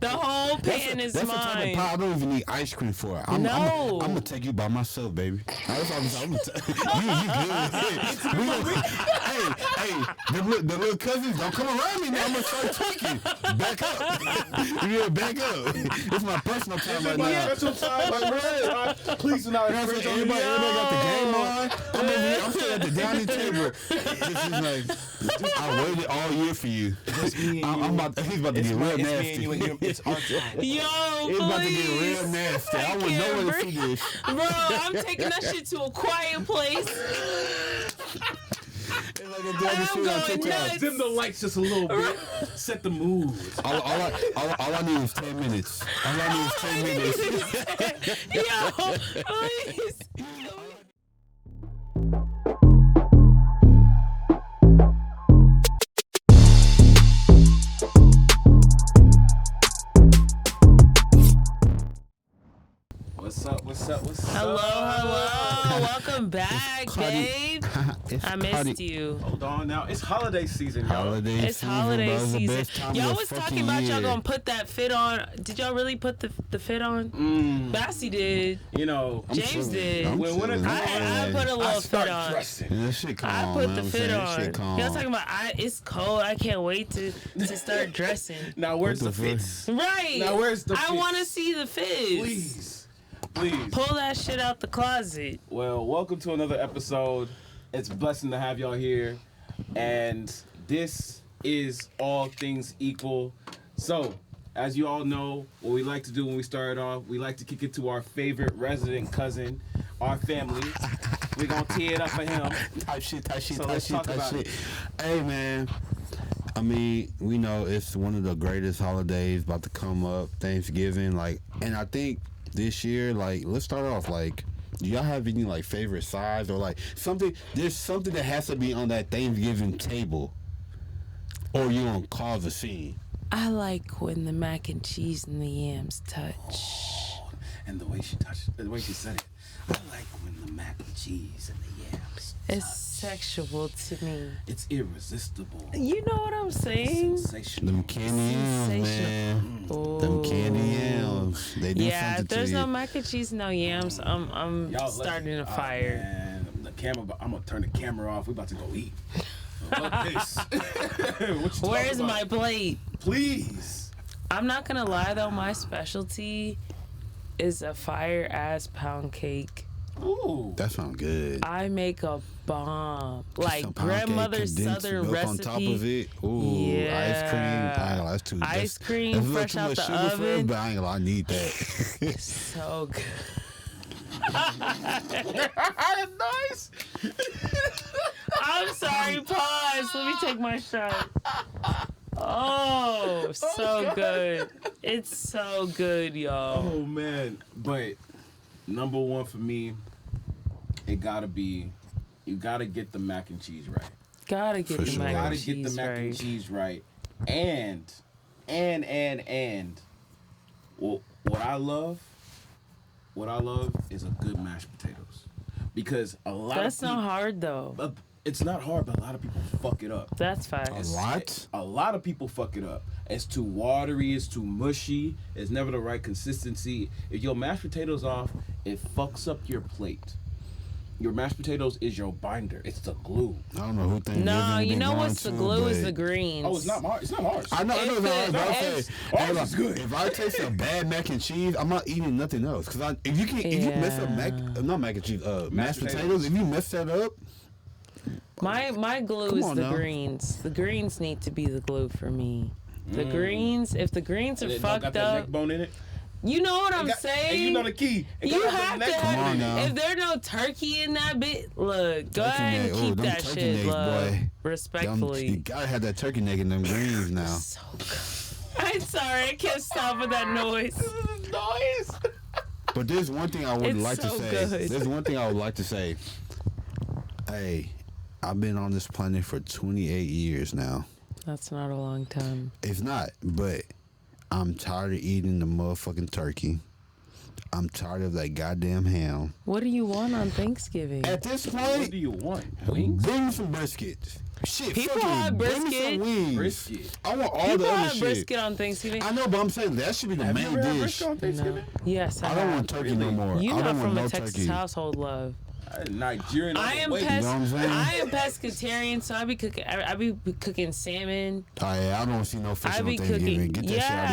The whole pan is that's mine. That's the type of pie I don't even need ice cream for. I'm gonna take you by myself, baby. That's all I'm you good. Hey, the little cousins, don't come around me now. I'm gonna start tweaking. Back up. Back up. It's my personal time right now. Special time. Please do not. Everybody got the game on. I'm sitting at the dining table. This is like, I waited all year for you. He's about to get real nasty. It's our time. Yo, it's about to get real nasty. I want no one to see this. Bro, I'm taking that shit to a quiet place. I'm going nuts. Dim the lights just a little bit. Set the mood. All I need is 10 minutes. All I need is 10 minutes. Yo, please. What's up? Hello. Welcome back, babe. I missed you. Hold on now. It's holiday season, y'all. It's holiday season. Y'all was talking about y'all gonna put that fit on. Did y'all really put the fit on? Bassie did. You know, James did. I put a little fit on. I put the fit on. Y'all talking about it's cold. I can't wait to start dressing. Now where's the fits? Right. Now where's the fits? I want to see the fits. Please. Pull that shit out the closet. Well, welcome to another episode. It's a blessing to have y'all here. And this is All Things Equal. So, as you all know, what we like to do when we start off, we like to kick it to our favorite resident cousin, our family. We're going to tee it up for him. Type shit. It. Hey, man. I mean, we know it's one of the greatest holidays about to come up, Thanksgiving. And I think this year, let's start off, do y'all have any, favorite sides or, something? There's something that has to be on that Thanksgiving table, or you gonna cause a scene. I like when the mac and cheese and the yams touch. Oh, and the way she said it. I like when the mac and cheese and the yams touch. It's sexual to me. It's irresistible. You know what I'm saying? Sensational. Them candy yams, man. Them candy yams. They do something to you. Yeah, if there's no mac and cheese, no yams, I'm starting a fire. Man, I'm gonna turn the camera off. We about to go eat. Where's my plate? Please. I'm not gonna lie though, my specialty is a fire ass pound cake. Ooh, that sounds good. I make a bomb, grandmother's southern recipe. On top of it, ice cream. That's too. Ice cream fresh out the oven. But I ain't gonna lie, I need that. So good. Nice. I'm sorry. Pause. Let me take my shot. Oh, so good. It's so good, y'all. Oh man, but number one for me, you gotta get the mac and cheese right. Gotta get the mac and cheese right. And well, what I love is a good mashed potatoes. Because that's not hard though. It's not hard, but a lot of people fuck it up. That's facts. A lot of people fuck it up. It's too watery, it's too mushy, it's never the right consistency. If your mashed potatoes off, it fucks up your plate. Your mashed potatoes is your binder. It's the glue. I don't know who thinks. No, you know what's the glue is the greens. Oh, it's not ours. It's not ours. I know it's not ours. Ours is good. If I taste a bad mac and cheese, I'm not eating nothing else. Because if you mess up mashed potatoes, if you mess that up. My glue is the greens. The greens need to be the glue for me. The greens, if the greens are fucked up. That neck bone in it? You know what I'm saying? And you know the key. You have to have, if there's no turkey in that bit, look, go ahead and keep that shit, love. Respectfully. You gotta have that turkey neck in them greens now. So good. I'm sorry, I can't stop with that noise. But there's one thing I would like to say. There's one thing I would like to say. Hey, I've been on this planet for 28 years now. That's not a long time. It's not, but I'm tired of eating the motherfucking turkey. I'm tired of that goddamn ham. What do you want on Thanksgiving? At this point, what do you want? Wings? Bring some briskets. Shit, People fucking have bring me some brisket. wings. Brisket. I want all People the other have shit. brisket on Thanksgiving. I know, but I'm saying that should be the Have you main ever had dish. brisket on Thanksgiving? Yes, I don't want turkey no more. You're I not don't from want a no Texas turkey. household, love. Nigerian. I am wait. You know what I'm saying? I am pescatarian, so I be cooking salmon. Oh yeah, I don't see no fish I on be Thanksgiving. cooking- Get that shit out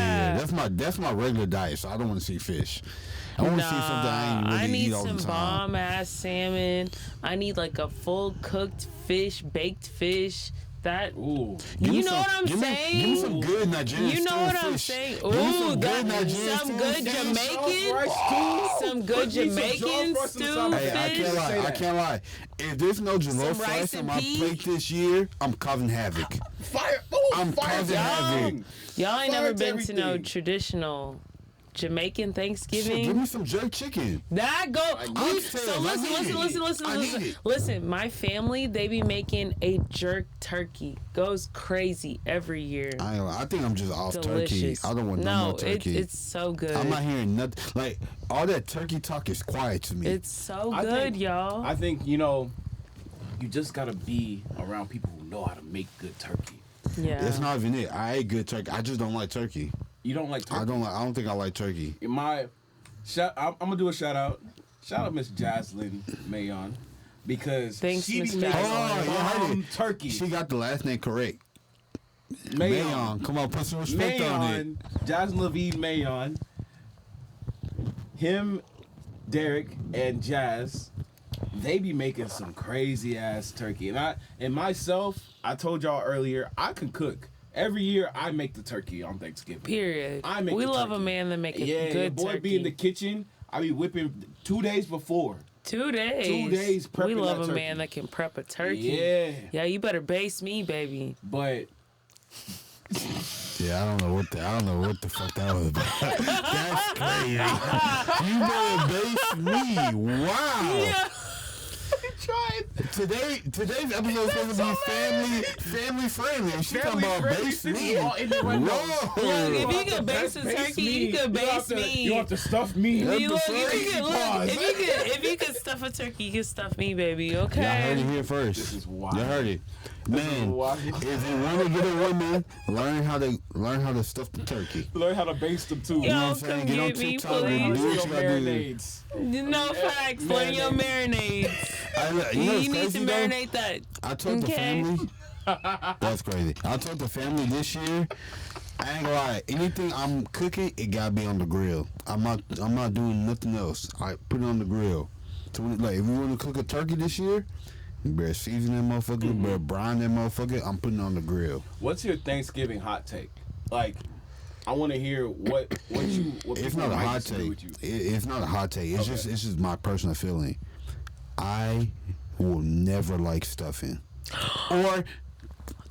of here. That's my regular diet, so I don't want to see fish. I want to see something I ain't really I need eat all some the time. bomb ass salmon. I need like a full cooked fish, baked fish. That Ooh. Give me you know some- what I'm give me- saying? Give me some good Nigerian You know stewed what I'm fish. saying? Give me Ooh, some good that Nigerian some stewed good fish. Jamaican, some good Put me some Jamaican jollof rice stew and some- Hey, I fish. can't lie. Say I that. can't lie. If there's no Some jollof rice rice on and my pea? plate this year, I'm causing havoc. Fire. Ooh, I'm fire causing to havoc. everything. Y'all ain't Fire never to been to no everything. traditional Jamaican Shit, Thanksgiving. give me some jerk chicken. That go. I'm We, saying, so I listen, need listen, it. listen, listen, I need listen. it. Listen, my family, they be making a jerk turkey. Goes crazy every year. I think I'm just off Delicious. turkey. I don't want no more turkey. it's so good. I'm not hearing nothing. Like, all that turkey talk is quiet to me. It's so I good, think- y'all. I think, you just gotta be around people who know how to make good turkey. yeah. That's not even it. I ate good turkey. I just don't like turkey. You don't like turkey? I don't think I like turkey. I'm gonna do a shout out. Shout out Miss Jaslyn Mayon because Thanks, she Miss be making Jaslyn. Oh, you heard bomb it. turkey. She got the last name correct. Mayon. Mayon. Come on, put some respect on it. Mayon. Jasmine Levine Mayon. Him, Derek, and Jazz, they be making some crazy ass turkey. And myself, I told y'all earlier, I can cook. Every year I make the turkey on Thanksgiving. Period. I make We the love a turkey. man that make a Yeah, your good boy turkey. be in the kitchen. I be whipping 2 days before. 2 days. 2 days We prepping love that a turkey. man that can prep a turkey. Yeah. Yeah, you better base me, baby. But Yeah, I don't know what the fuck that was about. That's crazy. You better base me. Wow. Yeah. Today's episode is supposed to be family friendly. And she talking about base me. Look, if you could base a turkey, you could base me. You have to stuff me. You look, Pause. if you could stuff a turkey, you could stuff me, baby. Okay. Y'all heard it here first. This is wild. Y'all heard it. Man, wild. if you want to get a woman, learn how to stuff the turkey. Learn how to base them too. Yo, know what I'm saying? come Get on get me, TikTok and please. do what you gotta do. marinades. No facts. Learn your marinades. You know what's You need crazy to though? marinate that. I told the Okay. family. That's crazy. I told the family this year. I ain't gonna lie. Anything I'm cooking, it gotta be on the grill. I'm not doing nothing else. I put it on the grill. So like, if we want to cook a turkey this year, you better season that motherfucker. You better brine that motherfucker. I'm putting it on the grill. What's your Thanksgiving hot take? Like, I want to hear what It's people not a might hot disagree take. with you. It's not a hot take. It's Okay. just my personal feeling. I will never like stuffing. Or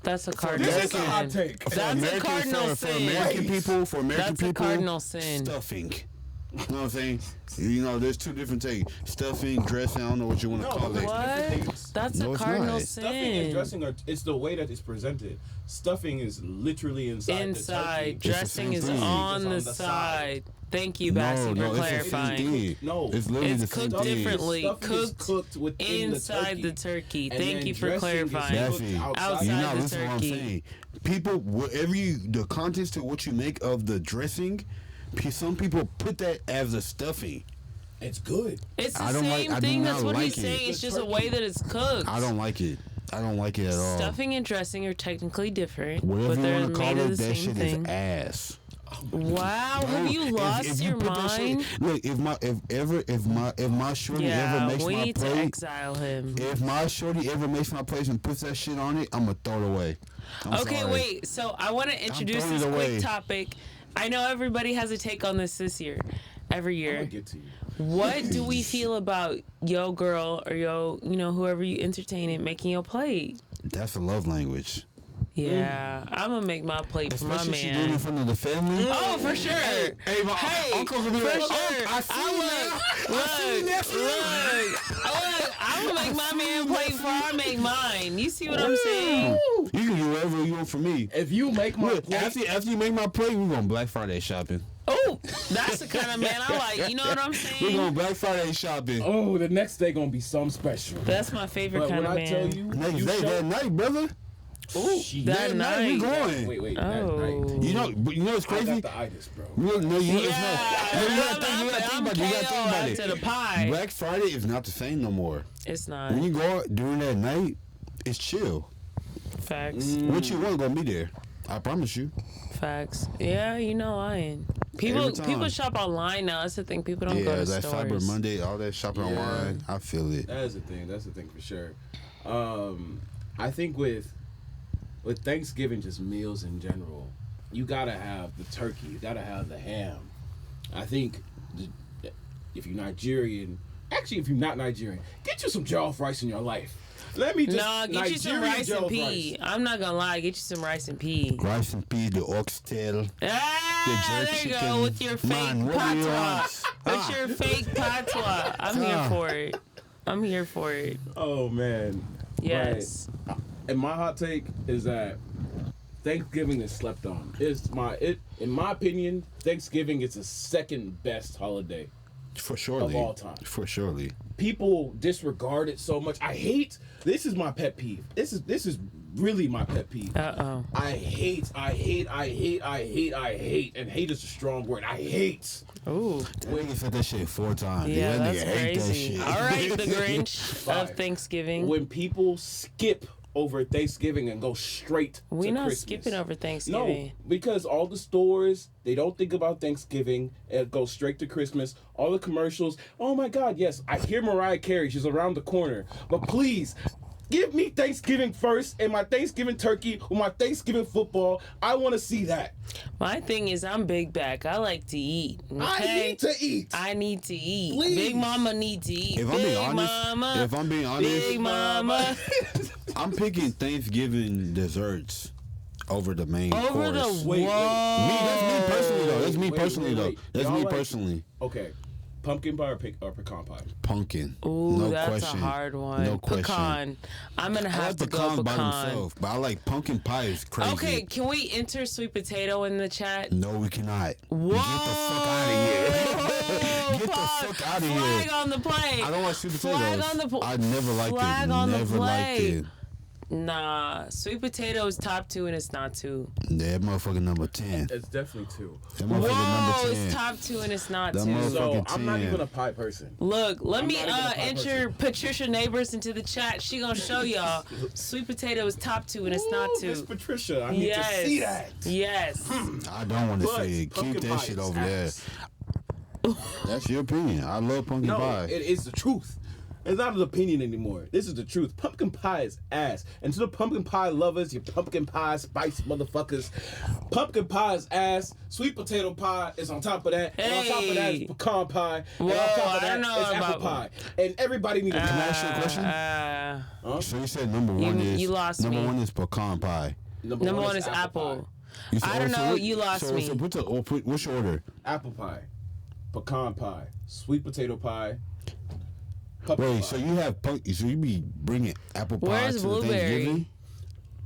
That's a cardinal This is a hot sin. take. That's a cardinal for sin. American people, That's a people, cardinal sin. stuffing. You know what I'm saying? You know, there's two different things. Stuffing, dressing, I don't know what you want to No, call it. What? That's No, a it's cardinal not. sin. Stuffing and dressing it's the way that it's presented. Stuffing is literally inside Inside, the turkey. dressing the is same thing. on It's the on the side. Thank you, Bassy, for it's the same clarifying. thing. No. It's literally It's the same cooked thing. differently. Stuffing is Cooked cooked within Inside the the turkey. And Thank then you for dressing is clarifying. cooked Bassy, Outside you're not the listening to what I'm turkey. saying. People, the contents to what you make of the dressing, some people put that as a stuffing. It's good. It's the I don't like- same I do thing. That's not what like he's it. saying. It's The just a turkey. way that it's cooked. I don't like it. I don't like it at all. Stuffing and dressing are technically different, Whatever but you they're want to call made of it, the that same shit thing. is ass. Wow, have you lost If you your put that shit- mind? look, if my shorty ever Yeah, makes we my need to plate, exile him. if my shorty ever makes my plate and puts that shit on it, I'ma throw it away. I'm Okay, sorry. wait. So I want to introduce throwing this it quick away. topic. I know everybody has a take on this year, every I'm year. gonna get to you. What do we feel about yo girl or yo, whoever you entertaining making your plate? That's a love language. Yeah, I'm gonna make my plate for my Especially she doing it in man. front of the family. Oh, for sure. Hey, my uncle's gonna be for like, sure. I see you. Look, I'm gonna make my man plate before I make mine. You see what I'm saying? You can do whatever you want for me. If you make my Look, plate, after you make my plate, we're going Black Friday shopping. Oh, that's the kind of man I like. You know what I'm We're saying? going Black Friday shopping. the next day gonna be something special. That's my favorite But kind when of I tell man. you, Next you day, show- that night, brother. Ooh, that night. we going. Wait, Oh. that night. You know what's I crazy? got the itis, bro. No, you know, Yeah, it's not. You gotta think about it. You gotta think about it. to the pie. Black Friday is not the same no more. It's not. When you go out during that night, it's chill. Facts. What you want gonna be there. I promise you. Facts. Yeah, you know lying. Every time. People shop online now. That's the thing. People don't go Yeah, to that stores. Cyber Monday, all that shopping Yeah. online. I feel it. That is the thing. That's the thing for sure. I think with Thanksgiving, just meals in general, you gotta have the turkey. You gotta have the ham. I think if you're Nigerian, actually, if you're not Nigerian, get you some jollof rice in your life. Let me just Get you some rice and pea. I'm not gonna lie. Get you some rice and pea. Rice and peas, the oxtail. Ah, jerk there you chicken. go with your fake Man, what do you patois. want? With your fake patois. I'm here for it. I'm here for it. Oh man. Yes. Right. And my hot take is that Thanksgiving is slept on. In my opinion, Thanksgiving is the second best holiday For surely. of all time. For surely. People disregard it so much. This is my pet peeve. This is really my pet peeve. I hate, and hate is a strong word. I hate. Ooh. That nigga said that shit 4 times. Yeah, That that's nigga hate that crazy. shit. All right, the Grinch of Thanksgiving. When people skip over Thanksgiving and go straight We're to not Christmas. skipping over Thanksgiving. No, because all the stores, they don't think about Thanksgiving and go straight to Christmas. All the commercials, oh my God, yes, I hear Mariah Carey, she's around the corner. But please, give me Thanksgiving first and my Thanksgiving turkey or my Thanksgiving football. I want to see that. My thing is, I'm big back. I like to eat. Okay? I need to eat. I need to eat. Please. Big mama need to eat. If I'm being honest, Big mama. I'm picking Thanksgiving desserts over the main Over course. the Wait, wait. whoa. That's me personally though. That's me Wait, personally wait, though. wait. That's Y'all me like- personally. Okay, pumpkin pie or pecan pie? Pumpkin. Ooh, no that's question. a hard one. No question. Pecan. I'm gonna I have like to pecans go by pecan. themselves, but I like pumpkin pie is crazy. Okay, can we enter sweet potato in the chat? No, we cannot. Whoa! Get the fuck out of here. Get the fuck out of here. Flag on the plate. I don't like sweet potatoes. Flag on the I never liked flag it. on the Never liked plate. it. Nah, sweet potato is top 2 and it's not 2. That motherfucker number 10. It's definitely 2. That motherfucker Whoa, number 10. it's top 2 and it's not That 2. motherfucker- So Fucking I'm not 10. even a pie person. Look, let I'm me not even a pie enter Patricia Neighbors into the chat. She gonna show y'all sweet potato is top 2 and it's not Ooh, Miss 2. Patricia, I need Yes. to see that. Yes. I don't want to But say it. Keep pumpkin that pie shit is over there. ass. That's your opinion. I love pumpkin No, pie. it is the truth. It's not an opinion anymore. This is the truth. Pumpkin pie is ass. And to the pumpkin pie lovers, you pumpkin pie spice motherfuckers, pumpkin pie is ass. Sweet potato pie is on top of that. And on top of that is Hey. pecan pie. Whoa, and on top of I that don't know is apple about- pie. And everybody needs to Can I ask you a question? So you said number one is you lost number me. one is pecan pie. Number 1 is apple. pie. You said- I don't so know, what- you lost me. So what's your order? Apple pie, pecan pie, sweet potato pie. Pumpkin Wait, pie. so you have so you be bringing apple pie Where's to blueberry? Thanksgiving?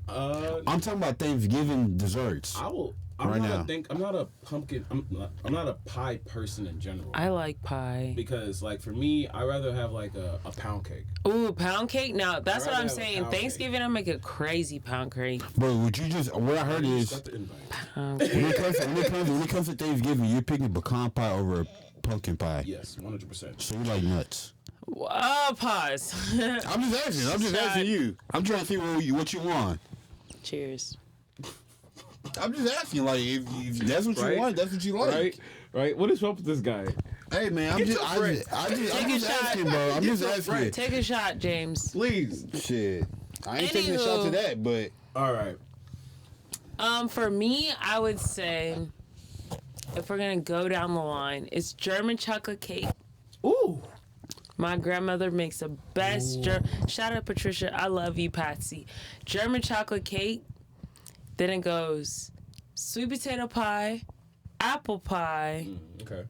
I'm talking about Thanksgiving desserts. I'm Right not now. I'm not a pumpkin. I'm not a pie person in general. I like pie. Because like for me, I rather have like a pound cake. Ooh, pound cake? Now, that's I'd what I'm rather have a saying. pound cake. Thanksgiving, I make a crazy pound cake. But what you just what I heard is Got the invite. Pound when cake. it comes to Thanksgiving, you're picking pecan pie over pumpkin pie. Yes, 100%. So you like nuts. Pause. I'm just asking. I'm just asking you. I'm trying to see what you want. Cheers. I'm just asking, like, if that's what Right? you want, that's what you like. Right. What is up with this guy? Hey, man, I'm Get just, your I'm friend. just shot. asking, bro. I'm Get just your asking. friend. Take a shot, James. Please. Shit, I ain't taking a shot to Anywho. that, but All right. For me, I would say, if we're gonna go down the line, it's German chocolate cake. Ooh. My grandmother makes the best. Shout out Patricia. I love you, Patsy. German chocolate cake. Then it goes sweet potato pie, apple pie, Okay.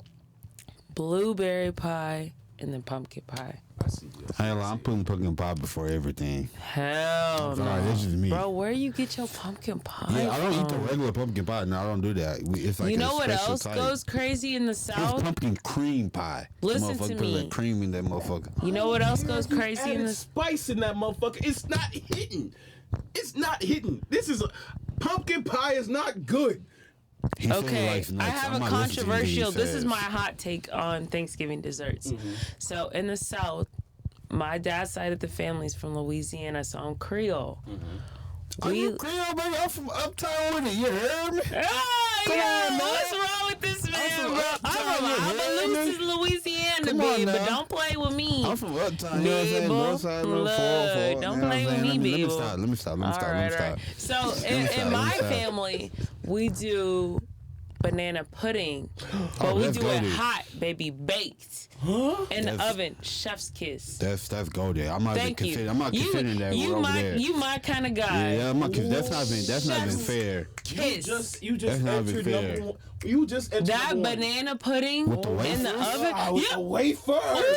blueberry pie, and then pumpkin pie. I see you. I'm putting pumpkin pie before everything. Hell no. Sorry, this is me. Bro, where you get your pumpkin pie Yeah, I don't eat the from? regular pumpkin pie. No, I don't do that. It's like You know a what special else type. goes crazy in the It's South? pumpkin cream pie. Listen Motherfucker to put me. that cream in that motherfucker. You know what else goes crazy in Added the spice in that motherfucker. It's not hitting. It's not hitting. Pumpkin pie is not good. He said he Okay, likes I nuts. have I'm a not listening to anything he controversial. This is says. my hot take on Thanksgiving desserts. So in the South, my dad's side of the family is from Louisiana, so I'm Creole. Are you Creole, baby? I'm from Uptown with it. You heard me? Come on, man. What's wrong with this man, from bro? Uptown, I'm from you heard Okaloosa, Louisiana, Come on baby, but now. don't play with me. I'm from Uptown. You know what I'm saying? Babe, Northside, little look, 404. don't you know play what I'm with saying? me, Let me babe. stop. Let me stop. All right. So in my family, we do banana pudding, but we that's do it goated. hot, baby, baked in the oven, chef's kiss. That's go there. I'm not Thank you. considering. I'm not considering that you over my there. you my kind of guy. Yeah, I'm not. That's not been fair. Kiss. You just That's not entered fair. number one. You just entered That number one. banana pudding With the in the wafers? oven. With the wafers. Ooh.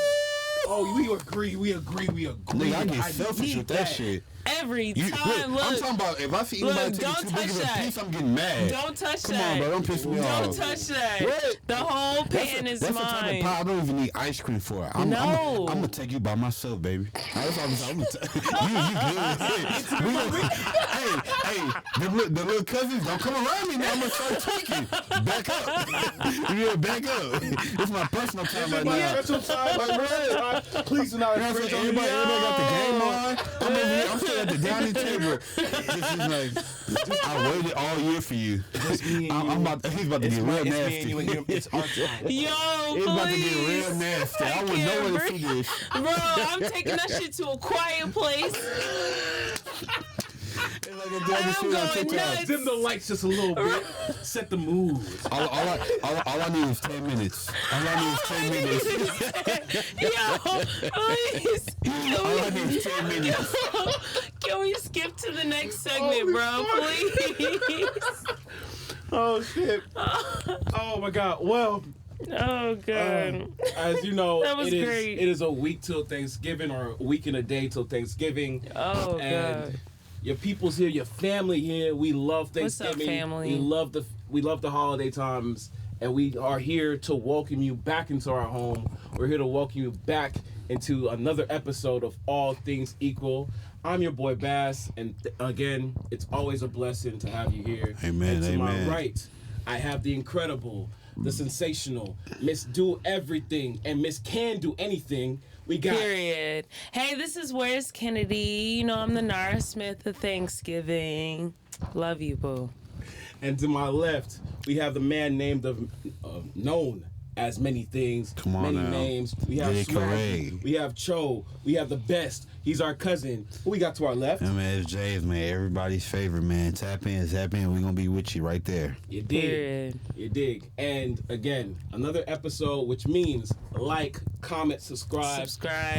Oh, we agree. Nigga, I get selfish with that shit. Every You, time, look, I'm look. talking about if I see anybody Look, taking don't too big touch of a that. piece, I'm getting mad. Don't touch Come that. on, bro. Don't piss me off. Don't touch that. What? The whole pan is That's the type of mine. pie I don't even need ice cream for. I'm No. gonna take you by myself, baby. That's all I'm saying. You good. Hey, the little cousins, don't come around me now. I'm gonna start tweaking. Back up. Yeah, back up. It's my personal time right now. Special time. Please do not infringe on Everybody got the game on. I'm over here. I'm still at the dining table. This is like, I waited all year for you. He's about to get real nasty. It's our time. Yo, It's about to get please. real nasty. I would can't know where to see breathe. this. Bro, I'm taking that shit to a quiet place. It's like a dog shit on going TikTok. nuts. Dim the lights just a little bit. Set the mood. All I need is 10 minutes. All I need is 10 minutes. Yo, please. All I need is 10 minutes. Can we skip to the next segment, bro? Please. Oh shit. Oh my god. Well, Oh, God. as you know, That was great. it is a week till Thanksgiving, or a week and a day till Thanksgiving. Oh, And God. your people's here, your family here. We love What's up, Thanksgiving. family? We love the holiday times, and we are here to welcome you back into our home. We're here to welcome you back into another episode of All Things Equal. I'm your boy Bass, and again, it's always a blessing to have you here. Amen, And to amen. my right, I have the incredible, the sensational, Miss Do Everything and Miss Can Do Anything. We got Period. Hey, this is Where's Kennedy. You know, I'm the Nara Smith of Thanksgiving. Love you, boo. And to my left, we have the man named known as many things, Come on many now. names. We have Get it Swaggy, correct. we have Cho, we have the best. He's our cousin. Who we got to our left? Yeah, man, it's Jay's, man. Everybody's favorite, man. Tap in. We're going to be with you right there. You dig. Period. You dig. And again, another episode, which means like, comment, subscribe.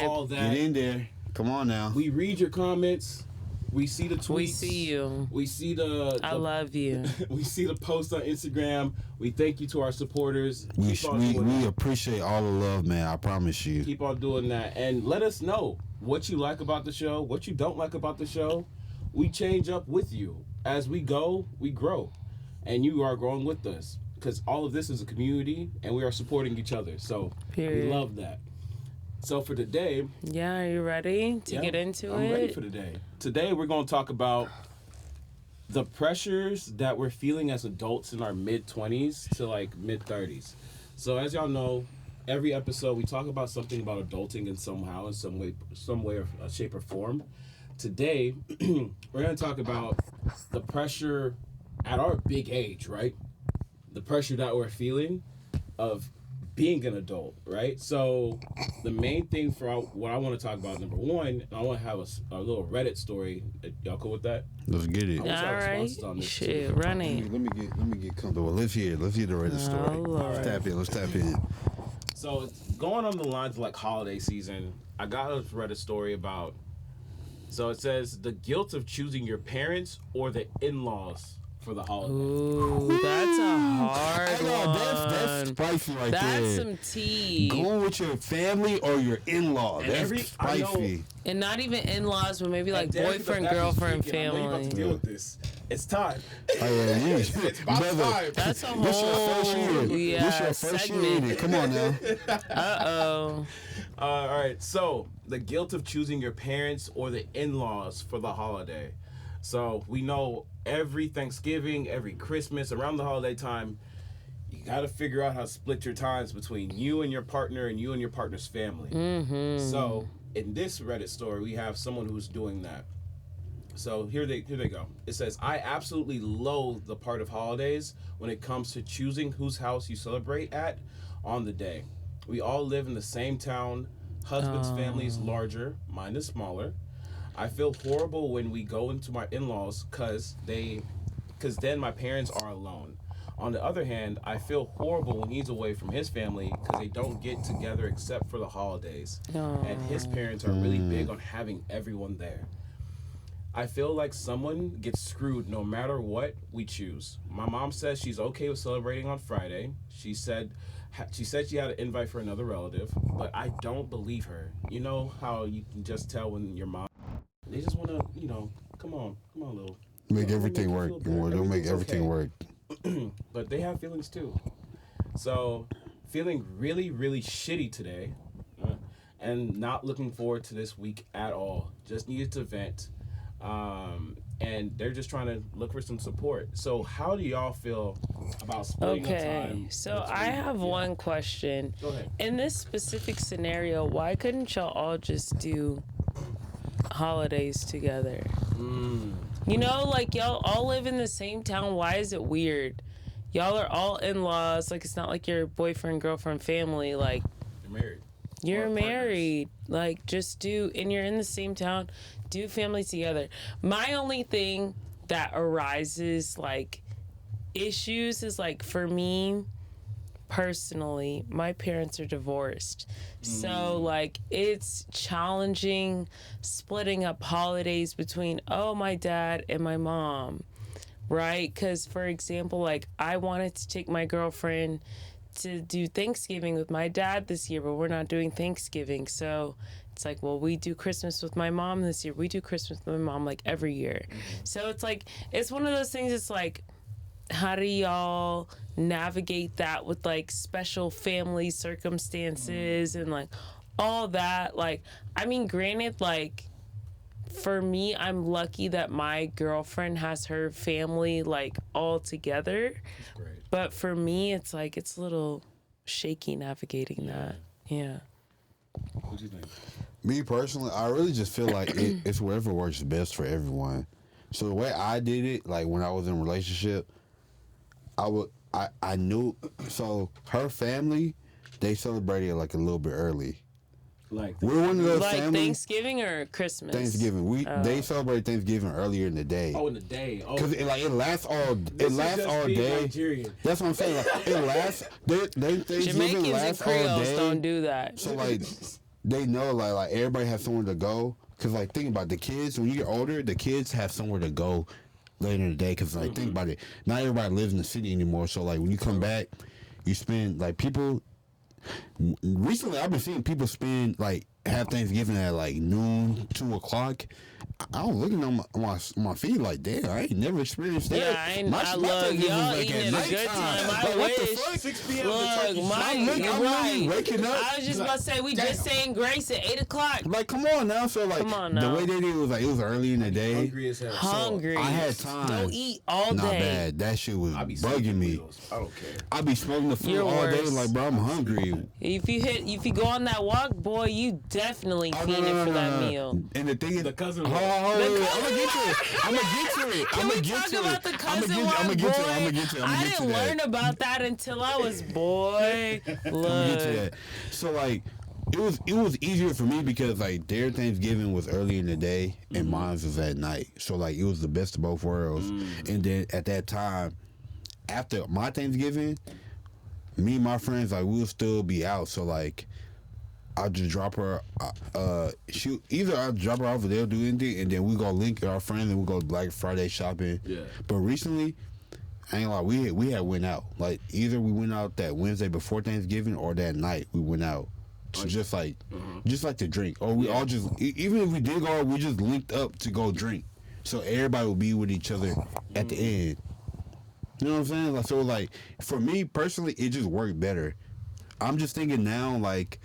All that. Get in there. Come on now. We read your comments. We see the tweets. We see you. We see the I love you. we see the posts on Instagram. We thank you to our supporters. Keep on doing We that. appreciate all the love, man. I promise you. Keep on doing that. And let us know what you like about the show, what you don't like about the show. We change up with you. As we go, we grow. And you are growing with us. Because all of this is a community and we are supporting each other. So Period. we love that. So for today, Yeah, are you ready to yeah, get into I'm it? ready for today. Today we're going to talk about the pressures that we're feeling as adults in our mid-20s to like mid-30s. So as y'all know, every episode we talk about something about adulting in somehow, in some way or shape or form. Today we're going to talk about the pressure at our big age, right? The pressure that we're feeling of being an adult, right? So the main thing for what I want to talk about, number one, I want to have a little Reddit story. Y'all cool with that? Let's get it. I want All y'all right. responses on this, Shit, too. run it. Let me get comfortable. Let's hear the Reddit story. Lord. Let's tap in. So going on the lines of like holiday season, I got a Reddit story about. So it says the guilt of choosing your parents or the in-laws for the holiday. Ooh, that's a hard I know, that's one. spicy right That's there. some tea. Going with your family or your in-law. And That's I know- spicy. And not even in-laws, but maybe like And Derek, boyfriend, the back is girlfriend, speaking. I know you about to family. deal with this. It's time. Oh, yeah, you, It's about brother, time. That's a This your first year. whole This your first year in segment. it. Come on now. Uh-oh. All right. So the guilt of choosing your parents or the in-laws for the holiday. So we know every Thanksgiving, every Christmas, around the holiday time, you got to figure out how to split your times between you and your partner and you and your partner's family. So in this Reddit story, we have someone who's doing that. So here they go. It says, I absolutely loathe the part of holidays when it comes to choosing whose house you celebrate at on the day. We all live in the same town. Husband's family is larger, mine is smaller. I feel horrible when we go into my in-laws because then my parents are alone. On the other hand, I feel horrible when he's away from his family because they don't get together except for the holidays. And his parents are really big on having everyone there. I feel like someone gets screwed no matter what we choose. My mom says she's okay with celebrating on Friday. She said she had an invite for another relative, but I don't believe her. You know how you can just tell when your mom, they just want to, come on, little. Make everything work. They'll make everything work. But they have feelings too. So, feeling really, really shitty today, and not looking forward to this week at all. Just needed to vent. And they're just trying to look for some support. So how do y'all feel about splitting the time? Okay, so I have one question. Go ahead. In this specific scenario, why couldn't y'all all just do holidays together? You know, like y'all all live in the same town. Why is it weird? Y'all are all in-laws. Like, it's not like your boyfriend, girlfriend, family. Like, You're married. you're Or partners. married. Like, and you're in the same town. Do family together. My only thing that arises, like, issues is, like, for me personally, my parents are divorced. So, like, it's challenging splitting up holidays between, my dad and my mom, right? Because, for example, like, I wanted to take my girlfriend to do Thanksgiving with my dad this year, but we're not doing Thanksgiving. So it's like, well, we do Christmas with my mom this year. We do Christmas with my mom, like, every year. So it's like, it's one of those things. It's like, how do y'all navigate that with, like, special family circumstances and, like, all that? Like, I mean, granted, like, for me, I'm lucky that my girlfriend has her family, like, all together. That's great. But for me, it's like, it's a little shaky navigating that. Yeah. What do you think? Me personally, I really just feel like it's whatever works best for everyone. So the way I did it, like when I was in a relationship, I knew, so her family, they celebrated like a little bit early. Like, We're one of those Like families. Thanksgiving or Christmas? Thanksgiving. They celebrate Thanksgiving earlier in the day. in the day. Oh, Cause it lasts all day. Nigerian. That's what I'm saying. Like, it lasts. Thanksgiving Jamaicans and lasts all Creoles day. don't do that. So like, they know like everybody has somewhere to go. Cause like think about the kids. When you get older, the kids have somewhere to go later in the day. Cause like think about it. Not everybody lives in the city anymore. So like when you come back, you spend like people. Recently, I've been seeing people have Thanksgiving at like noon, 2:00. I was looking on my feed like, damn, I ain't never experienced that. Yeah, My look, Thanksgiving y'all was, eating at at a good nighttime. time. I Like, what the wish. fuck? 6 p.m. Look, I'm really waking up. I was just about to say, we just saying grace at 8 o'clock. Like, come on now. So like, Come on the now. way they did it was like it was early in the day. Hungry as hell. Hungry. I had time. Don't eat all Not day. bad. That shit was I be bugging me. I don't care. I be smoking the food You're all day. worse. Like, bro, I'm hungry. If you go on that walk, boy, you definitely Oh, fiending for that meal. And the thing is, The cousin hold walk. on, hold on, The wait, cousin I'm gonna get to it. Can we talk about the cousin walk, I'm gonna boy? get to it. I didn't learn about that until I was boy. I'm gonna get to Look. that. So like, it was easier for me because like their Thanksgiving was early in the day and mine was at night. So like it was the best of both worlds. And then at that time, after my Thanksgiving, me and my friends like we'll still be out. So like, I'll just drop her. Either I'll drop her off or they'll do anything, and then we go link our friends and we go Black Friday shopping. Yeah. But recently, I ain't like we had went out. Like either we went out that Wednesday before Thanksgiving or that night we went out. So just like to drink, or we all just even if we did go, we just linked up to go drink. So everybody will be with each other at the end. You know what I'm saying? Like so, like for me personally, it just worked better. I'm just thinking now, like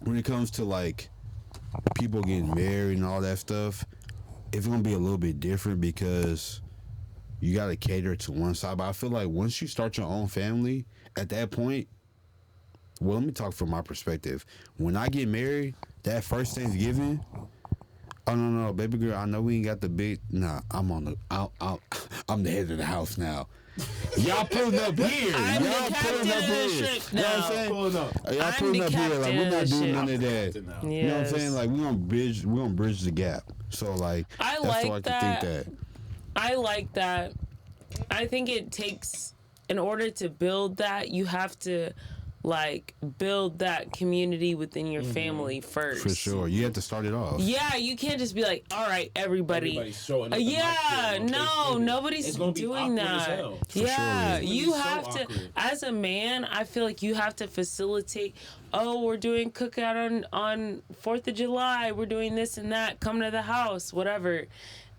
when it comes to like people getting married and all that stuff, it's gonna be a little bit different because you gotta cater to one side. But I feel like once you start your own family, at that point, well, let me talk from my perspective. When I get married, that first Thanksgiving, oh no, baby girl, I know we ain't got the big. Nah, I'm the head of the house now. Y'all pulling up here. I'm Y'all the pulling captain up of the here. ship You know what now. I'm saying? Pulling up. Y'all I'm pulling the up here. Like captain we're of not the doing ship. none of that. Yes. You know what I'm saying? Like we're gonna bridge the gap. So like I that's like why I can that. think that. I like that. I think it takes, in order to build that, you have to like build that community within your family first. For sure. You have to start it off. Yeah, you can't just be like, all right, everybody's showing up. yeah, no, nobody's It's gonna be doing awkward as that. hell. Yeah, sure. It's you gonna be so have to, awkward. as a man, I feel like you have to facilitate. Oh, we're doing cookout on 4th of July. We're doing this and that. Come to the house, whatever.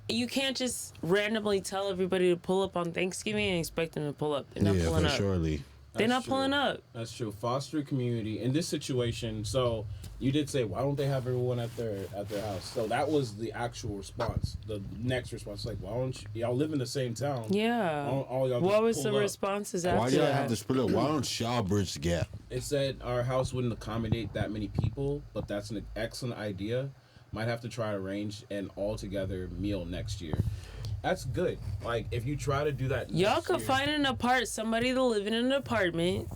You can't just randomly tell everybody to pull up on Thanksgiving and expect them to pull up. They're not Yeah, pulling for up. surely. They're not That's true. pulling up. That's true. Foster a community in this situation. So you did say, why don't they have everyone at their house? So that was the actual response. The next response, like, why don't y'all live in the same town? Yeah. All y'all What just was the pull up. responses Why after do y'all that? have to split up? Why don't y'all bridge the gap? It said our house wouldn't accommodate that many people, but that's an excellent idea. Might have to try to arrange an all-together meal next year. That's good. Like, if you try to do that Y'all next could year- find somebody to live in an apartment.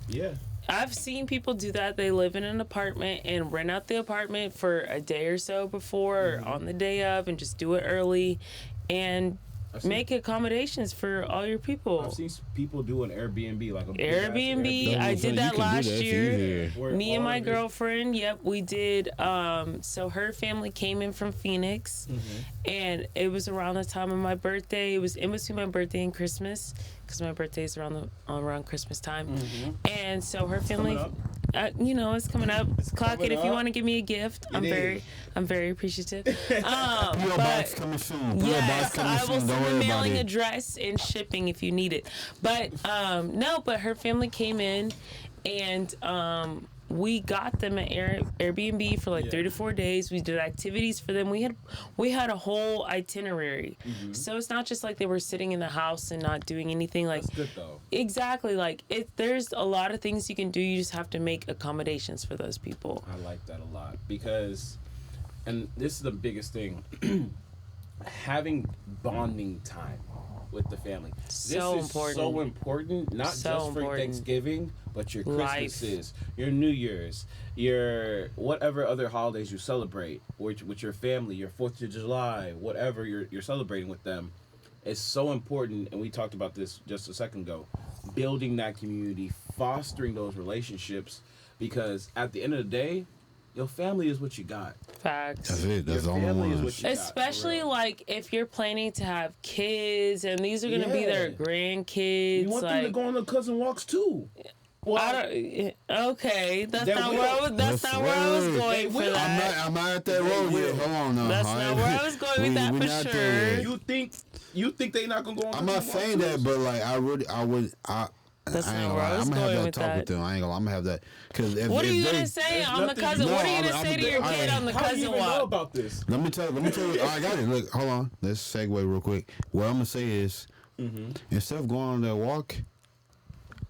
Yeah. I've seen people do that. They live in an apartment and rent out the apartment for a day or so before or on the day of and just do it early and I've seen- make accommodations for all your people. I've seen people do an Airbnb, like a big-ass Airbnb, I So did you that can do last that. It's year. easier. Where Me and all my of it- girlfriend, yep, we did. So her family came in from Phoenix, and it was around the time of my birthday. It was in between my birthday and Christmas, because my birthday is around Christmas time. And so her family, coming it's coming up. Clock coming it if you up. want to give me a gift. I'm is. very appreciative. P.O. box But coming soon. P.O. box yes, coming I will soon. Don't send a worry about mailing it. address and shipping if you need it. But no, but her family came in, and we got them an Airbnb for like 3 to 4 days. We did activities for them. We had a whole itinerary, so it's not just like they were sitting in the house and not doing anything. Like That's good, though. exactly, like there's a lot of things you can do. You just have to make accommodations for those people. I like that a lot because, and this is the biggest thing, having bonding time with the family. So this is important. so important, not So just for important. Thanksgiving, but your Life. Christmases, your New Year's, your whatever other holidays you celebrate with your family, your 4th of July, whatever you're celebrating with them. It's so important, and we talked about this just a second ago, building that community, fostering those relationships, because at the end of the day, your family is what you got. Facts. That's it. That's the Your only family is one. what you got, for Especially real. like if you're planning to have kids and these are gonna be their Yeah. grandkids. You want them to like go on the cousin walks too. Well, I don't. Okay, that's They not will. where I was. That's not where I was Wait, going they for will. that. I'm not at that road will. yet. Hold on now. That's all not right? where I was going with that we for not sure. there yet. you think they not gonna go on? I'm not saying that, but like I would. That's I not ain't where I gonna lie. was I'm gonna have going that with talk that. with them. I ain't gonna. I'm gonna have that because if What are you they, gonna say there's on the nothing- cousin? No, What are you I'm- gonna I'm- say to your I- kid on the How do you cousin even know walk? about this? Let me tell you. I got it. Look, hold on. Let's segue real quick. What I'm gonna say is, instead of going on that walk,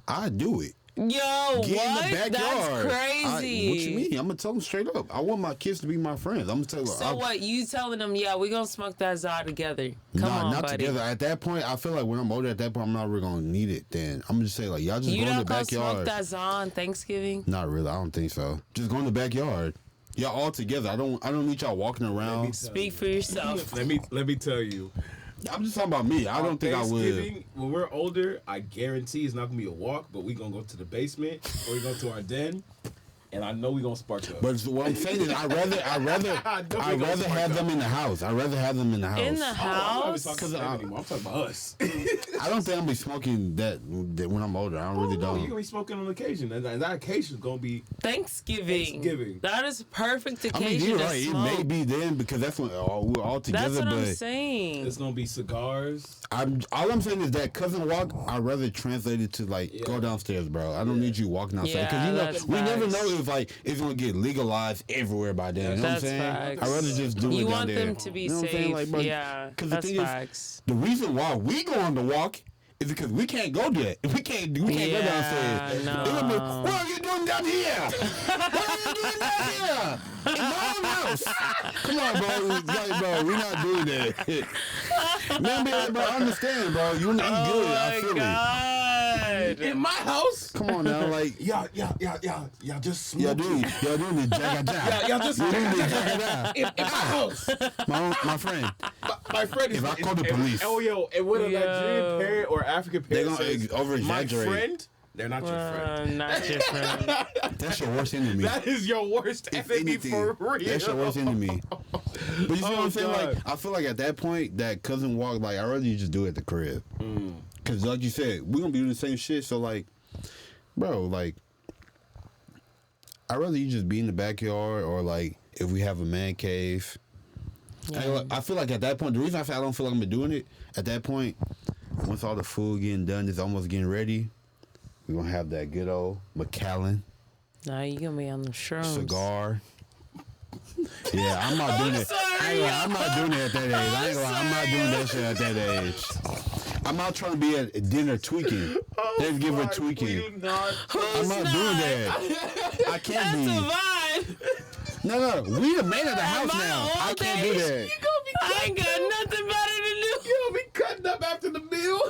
I do it. Yo, Get what? in the backyard. That's crazy. What you mean? I'm gonna tell them straight up. I want my kids to be my friends. I'm gonna tell them. So what? You telling them? Yeah, we gonna smoke that za together. Come on, not buddy. together. At that point, I feel like when I'm older, at that point, I'm not really gonna need it. Then I'm gonna just say like, y'all just You go in the not gonna smoke backyard. that za on Thanksgiving? Not really. I don't think so. Just go in the backyard. Y'all all together. I don't need y'all walking around. Speak for yourself. Let me tell you. I'm just talking about me. I don't think I would. Thanksgiving, when we're older, I guarantee it's not gonna be a walk, but we gonna go to the basement or we go to our den, and I know we gonna spark up. But what I'm saying is, I'd rather have them in the house. I'd rather have them in the house. In the I'm not house? talking about them anymore. I'm talking about us. I don't think I'm gonna be smoking that when I'm older. I really You're don't. gonna be smoking on occasion, and that occasion is gonna be Thanksgiving. That is a perfect I mean, occasion you're to right. It smoke. may be then because that's when we're all together. That's what I'm but saying. it's gonna be cigars. all I'm saying is that cousin walk. I'd rather translate it to like go downstairs, bro. I don't need you walking outside Yeah, because that's we never facts. know it's like it's gonna get legalized everywhere by then. You know That's what I'm saying? facts. I'd rather just do it You down want there. them to be You know what I'm saying? safe. Like, bro, Yeah, 'cause the that's thing is, facts. the reason why we go on the walk is because we can't go there. We can't go downstairs. No. They're gonna be, what are you doing down here? What are you doing down here? In my own house. Come on, bro. It's like, bro, we're not doing that. Man, bro, I understand, bro. You good. I feel it. God. In my house. Come on now, like, Y'all just y'all smoking. doing the jaga Y'all just You're doing the jaga in my house. My friend. My friend is. If I call the police. Oh, yo, and what a Yo. Nigerian parent or African They're parent gonna says, over-exaggerate. my friend, they're not your friend. Not your friend. That's your worst enemy. That is your worst If enemy anything, for real. that's your worst enemy. But you see what I'm saying? God. Like, I feel like at that point, that cousin walk, like, I'd rather you just do it at the crib. Because, like you said, we're going to be doing the same shit. So, like, bro, like, I'd rather you just be in the backyard or, like, if we have a man cave. Yeah. I feel like at that point, the reason I say I don't feel like I'm doing it, at that point, once all the food getting done, it's almost getting ready, we're going to have that good old Macallan Nah, you gonna be on the shrooms. cigar. Yeah, I'm not doing it. I ain't gonna lie, I'm not doing it at that age. I ain't gonna lie, I'm not doing that shit at that age. I'm not trying to be at dinner tweaking. Thanksgiving fuck, tweaking. we do not. I'm not doing that. I can't That's a be. vibe. No, we the man of the house my now. I old can't do age, that. You gonna be I ain't got nothing better to do. You gonna be cutting up after the meal.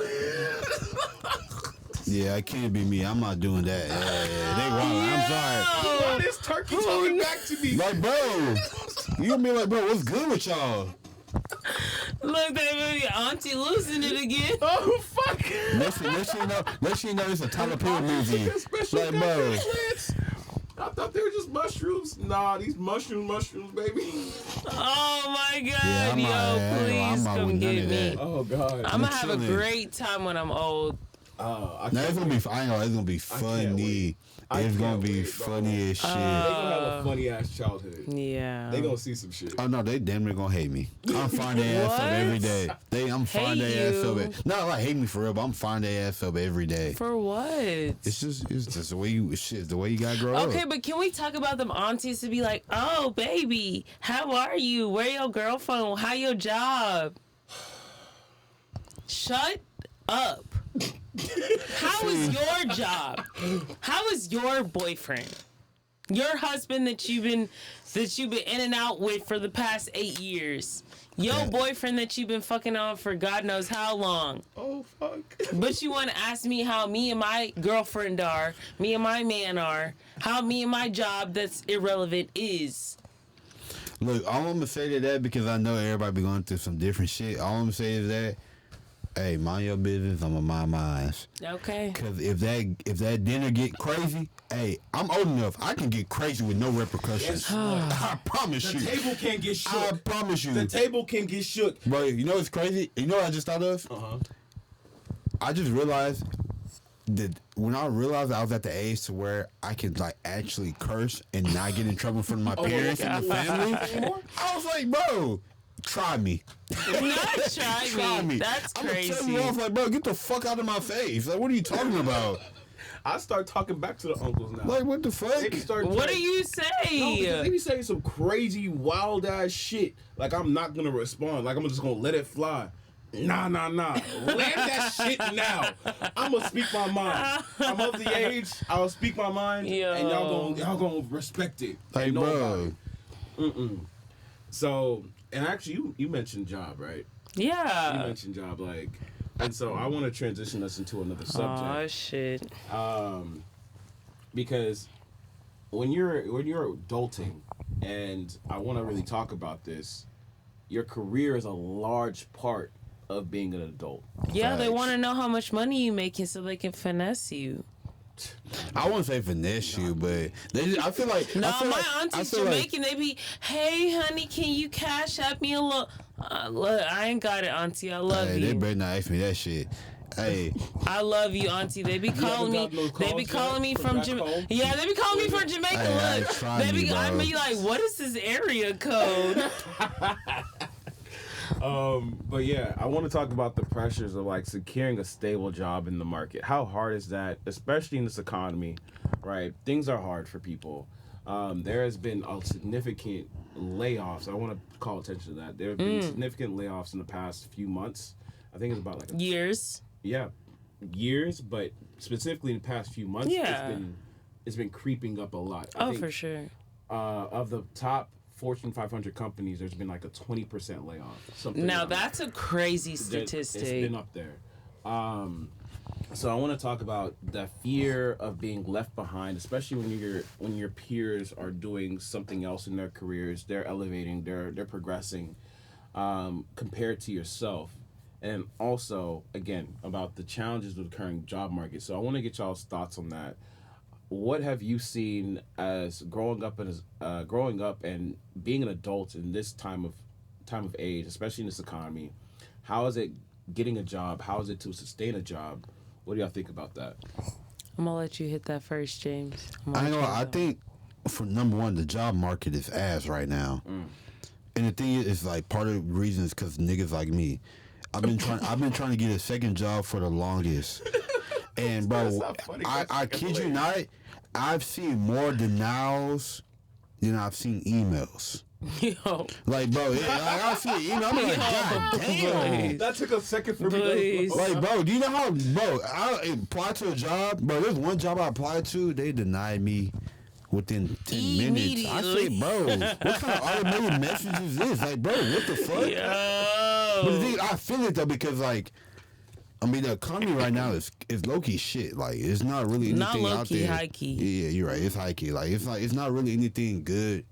Yeah, I can't be me. I'm not doing that. Yeah, they wild. I'm sorry. Why this turkey talking back to me? Like, bro, you gonna be like, bro, what's good with y'all? Look, baby, Auntie losing it again. Oh fuck! Let's you know it's a Tyler Perry movie. Like, bro, I thought they were just mushrooms. Nah, these mushrooms, baby. Oh my God, Yeah, I'm yo, not- please I'm not come with none get of me. that. Oh god. I'm gonna have a chilling. great time when I'm old. I now it's can't gonna be. wait. I ain't gonna. It's gonna be funny. I It's gonna can't be wait, bro. funny as shit. They gonna have a funny ass childhood. Yeah. They gonna see some shit. Oh no, they damn near gonna hate me. I'm finding their ass up What? every day. I'm finding Hate their ass you? up. Not like hate me for real, but I'm finding their ass up every day. For what? It's just the way you shit. The way you gotta grow up. Okay, but can we talk about them aunties to be like, oh, baby, how are you? Where your girlfriend? How your job? Shut up. How is your job? How is your boyfriend? Your husband that you've been in and out with for the past 8 years. Your Yeah. boyfriend that you've been fucking on for God knows how long. Oh fuck. But you want to ask me how me and my girlfriend are, me and my man are, how me and my job that's irrelevant is. Look, all I'm gonna say to that, because I know everybody be going through some different shit. All I'm gonna say is that, hey, mind your business. I'm gonna mind mine. Okay. Cause if that dinner get crazy, hey, I'm old enough. I can get crazy with no repercussions. Guess what? I promise The you. table can't get shook. I promise you. The table can get shook. Bro, you know what's crazy? You know what I just thought of? I just realized that when I realized I was at the age to where I could like actually curse and not get in trouble in front of my parents and the family, I was like, bro, try me. Not try me. That's I'm gonna tell crazy. you off, like, bro, get the fuck out of my face. Like, what are you talking about? I start talking back to the uncles now. Like, what the fuck? They be starting What do trying- you No, because they say? be saying some crazy, wild ass shit. Like I'm not gonna respond. Like I'm just gonna let it fly. Nah. Land that shit now. I'm gonna speak my mind. I'm of the age. I'll speak my mind, Yo. and y'all gonna respect it. Like, and know bro. about it. So, and actually, you mentioned job, right? You Yeah. mentioned job, like, and so I want to transition us into another subject. Oh shit. Because when you're adulting, and I want to really talk about this, your career is a large part of being an adult. Yeah, they Facts. want to know how much money you making so they can finesse you. I wouldn't say finesse you, but I feel like No, I feel my like, I aunties feel like- Jamaican, they be, hey, honey, can you cash at me a little? Look, I ain't got it, auntie. I love Hey, they you. better not ask me that shit. Hey, I love you, auntie. They be calling me. haven't gotten They those be calls calling yet me from from back Jamaica. home? Yeah, they be calling me from Jamaica. Hey, Look, try they me, be. I bro. be like, what is this area code? But yeah, I want to talk about the pressures of like securing a stable job in the market. How hard is that, especially in this economy, right? Things are hard for people. there has been a significant layoffs. I want to call attention to that. There have been significant layoffs in the past few months. I think it's about like years. Yeah, years, but specifically in the past few months, it's been creeping up a lot. I think, for sure. Of the top Fortune 500 companies, there's been like a 20% layoff. Something now that's a crazy statistic. It's been up there. So I want to talk about the fear of being left behind, especially when your peers are doing something else in their careers, they're elevating, they're progressing, compared to yourself, and also again about the challenges of the current job market. So I want to get y'all's thoughts on that. What have you seen as growing up and being an adult in this time of age, especially in this economy? How is it getting a job? How is it to sustain a job? What do y'all think about that? I'm gonna let you hit that first, James. I think for number one, the job market is ass right now, and the thing is like part of the reason is because niggas like me. I've been trying to get a second job for the longest, and bro, I kid you not, I've seen more denials than I've seen emails. Yo. Like, bro, I see email. I'm like, God damn. That took a second for me. Like, bro, do you know how, bro, I applied to a job, bro, there's one job I applied to, they denied me within 10 minutes. I say, bro, what kind of automated message is this? Like, bro, what the fuck? Yo. But the thing, I feel it, though, because, like, I mean, the economy right now is low-key shit. Like, it's not really anything not low-key, out there. high-key. Yeah, you're right. It's high-key. Like, it's not really anything good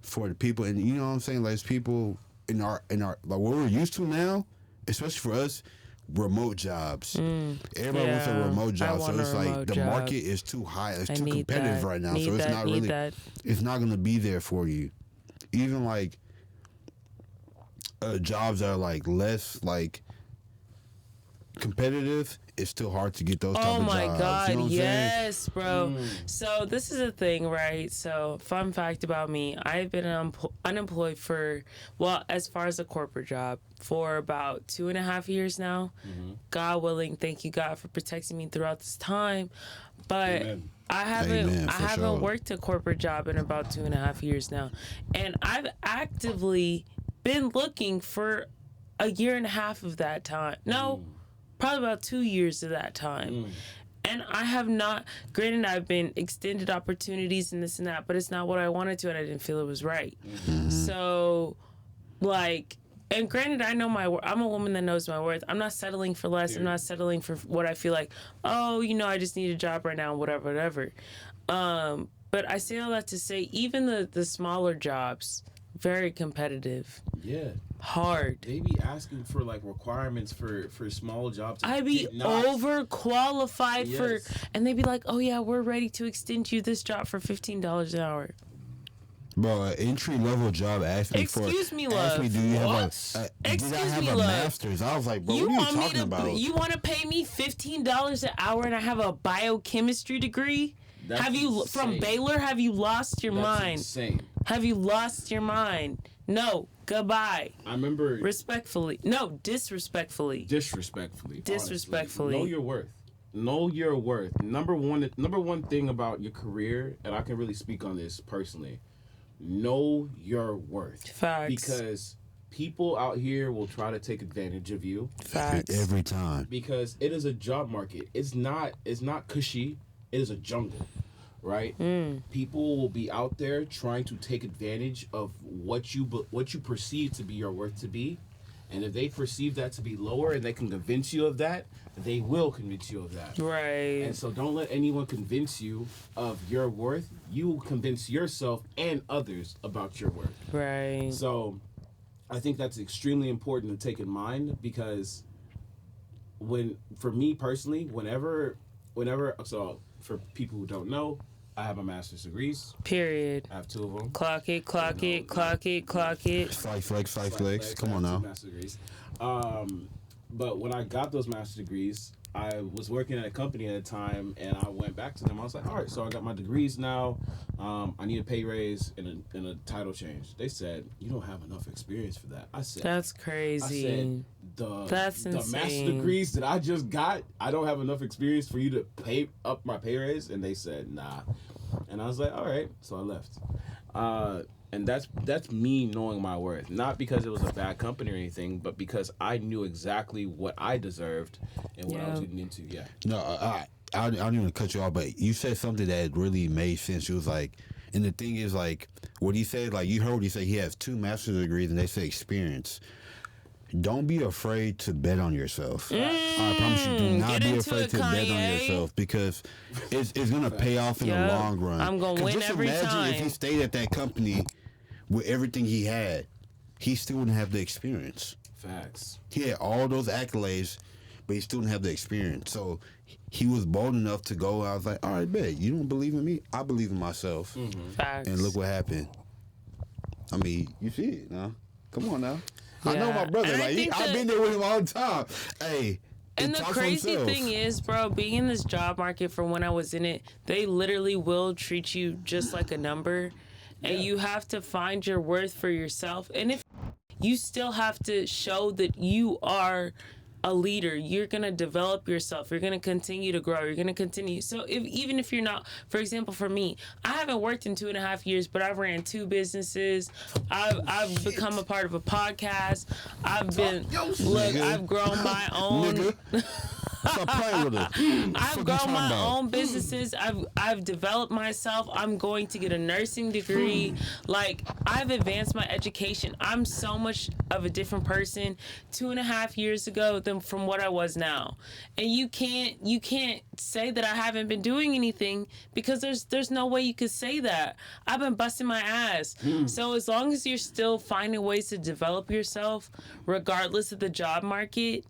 for the people, and you know what I'm saying, like, it's people in our like what we're used to now, especially for us, remote jobs. Everybody wants a remote job, so it's like the market is too high, it's too competitive right now, so it's not really, it's not gonna be there for you. Even like jobs that are like less like competitive, it's still hard to get those type of jobs. Oh my God, you know what yes, bro. So this is a thing, right? So fun fact about me, I've been unemployed for, well, as far as a corporate job, for about 2.5 years now. God willing, thank you God for protecting me throughout this time. But Amen. I haven't worked a corporate job in about 2.5 years now. And I've actively been looking for a year and a half of that time. No, probably about 2 years of that time. And I have not, granted, I've been extended opportunities and this and that, but it's not what I wanted to, and I didn't feel it was right. So, like, and granted, I know my worth. I'm a woman that knows my worth. I'm not settling for less. I'm not settling for what I feel like, oh, you know, I just need a job right now, whatever. But I say all that to say, even the smaller jobs, very competitive. Yeah. Hard. They be asking for like requirements for small jobs. I be overqualified for, and they be like, "Oh yeah, we're ready to extend you this job for $15 an hour." Bro, an entry level job asked me for. Excuse me, love. Asked me, do you have Excuse did I have me, a love. master's? I was like, bro, what are you talking about? You want to pay me $15 an hour and I have a biochemistry degree? That's have you insane. From Baylor? Have you lost your mind? Insane. Have you lost your mind? No. Goodbye. I remember. Respectfully. No, disrespectfully. Disrespectfully. Disrespectfully. Honestly. Know your worth. Know your worth. Number one thing about your career, and I can really speak on this personally. Know your worth. Facts. Because people out here will try to take advantage of you. Facts. Every time. Because it is a job market. It's not cushy. It is a jungle. Right? People will be out there trying to take advantage of what you perceive to be your worth to be. And if they perceive that to be lower and they can convince you of that, they will convince you of that. Right. And so don't let anyone convince you of your worth. You convince yourself and others about your worth. Right. So I think that's extremely important to take in mind, because for me personally, whenever, so for people who don't know, I have my master's degrees. Period. I have 2 of them. Clock it. Flex. Come on now. Master's degrees. But when I got those master's degrees, I was working at a company at the time, and I went back to them. I was like, all right, so I got my degrees now. I need a pay raise and a title change. They said, you don't have enough experience for that. I said, that's crazy. That's the insane. master's degrees that I just got, I don't have enough experience for you to pay up my pay raise. And they said, nah. And I was like, all right. So I left. And that's me knowing my worth. Not because it was a bad company or anything, but because I knew exactly what I deserved and what I was getting into. Yeah. No, I don't even cut you off, but you said something that really made sense. You was like, and the thing is, like, what he said, like, you heard what he said. He has 2 master's degrees, and they say experience. Don't be afraid to bet on yourself. I promise you, do not be afraid to bet on yourself, because it's gonna pay off in the long run. I'm gonna win every time. Just imagine if he stayed at that company with everything he had, he still wouldn't have the experience. Facts. He had all those accolades, but he still didn't have the experience. So he was bold enough to go. I was like, all right, bet. You don't believe in me? I believe in myself. Facts. And look what happened. I mean, you see it now. Come on now. I know my brother. And Like I've been there with him all the time. Hey. And the crazy thing is, bro, being in this job market from when I was in it, they literally will treat you just like a number. And you have to find your worth for yourself. And if you still have to show that you are a leader, you're going to develop yourself. You're going to continue to grow. You're going to continue. So even if you're not, for example, for me, I haven't worked in 2.5 years, but I've ran 2 businesses. I've become a part of a podcast. I've grown my own. Stop playing with it. I've grown my own businesses. I've developed myself. I'm going to get a nursing degree. Like, I've advanced my education. I'm so much of a different person 2.5 years ago than from what I was now. And you can't say that I haven't been doing anything, because there's no way you could say that. I've been busting my ass. So as long as you're still finding ways to develop yourself, regardless of the job market,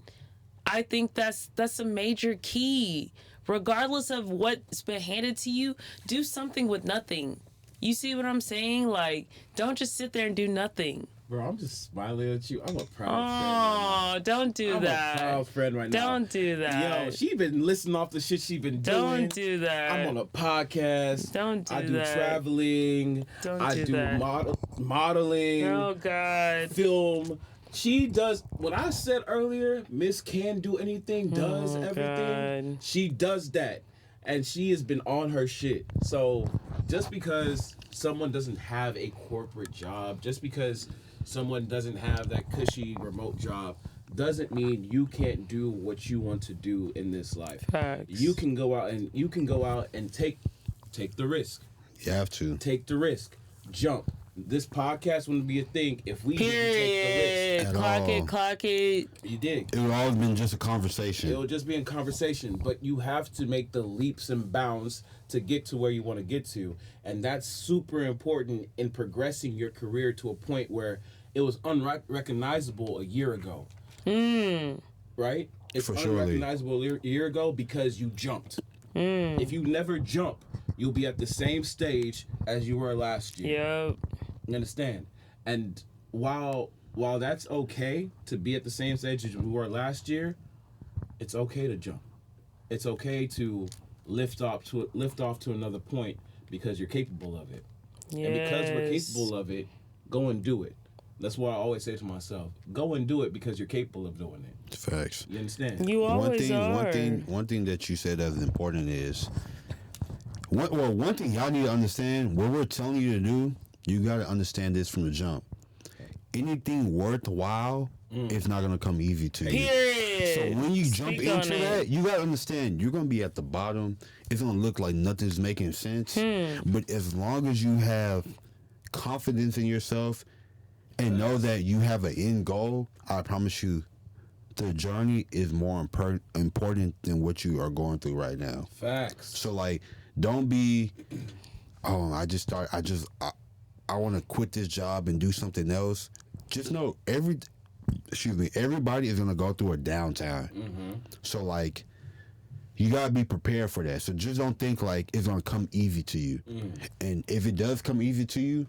I think that's a major key. Regardless of what's been handed to you, do something with nothing. You see what I'm saying? Like, don't just sit there and do nothing. Bro, I'm just smiling at you. I'm a proud friend. Oh, don't do that. I'm a proud friend right now. Don't do that. Yo, she been listening off the shit she been doing. Don't do that. I'm on a podcast. Don't do that. I do traveling. Don't do that. Modeling. Oh, God. Film. She does what I said earlier. Miss can do anything, does everything. God. She does that, and she has been on her shit. So just because someone doesn't have a corporate job, just because someone doesn't have that cushy remote job, doesn't mean you can't do what you want to do in this life. Facts. You can go out and take the risk. You have to take the risk. Jump. This podcast wouldn't be a thing if we didn't take the risk. Clock it. You dig? It would always been just a conversation. It would just be a conversation, but you have to make the leaps and bounds to get to where you want to get to, and that's super important in progressing your career to a point where it was unrecognizable a year ago. Right? It's unrecognizable a year ago because you jumped. If you never jump, you'll be at the same stage as you were last year. Yep. You understand? And while that's okay to be at the same stage as we were last year, it's okay to jump. It's okay to lift off to another point because you're capable of it. Yes. And because we're capable of it, go and do it. That's what I always say to myself. Go and do it because you're capable of doing it. Facts. You understand? You always are. One thing that you said that's important is, one thing y'all need to understand, what we're telling you to do, you got to understand this from the jump. Anything worthwhile is not going to come easy to you. Period. So when you jump into that, you got to understand, you're going to be at the bottom. It's going to look like nothing's making sense. But as long as you have confidence in yourself and know that you have an end goal, I promise you, the journey is more important than what you are going through right now. Facts. So, like, don't be, I want to quit this job and do something else. Just know everybody is going to go through a downtime. So, like, you got to be prepared for that. So just don't think like it's going to come easy to you. And if it does come easy to you,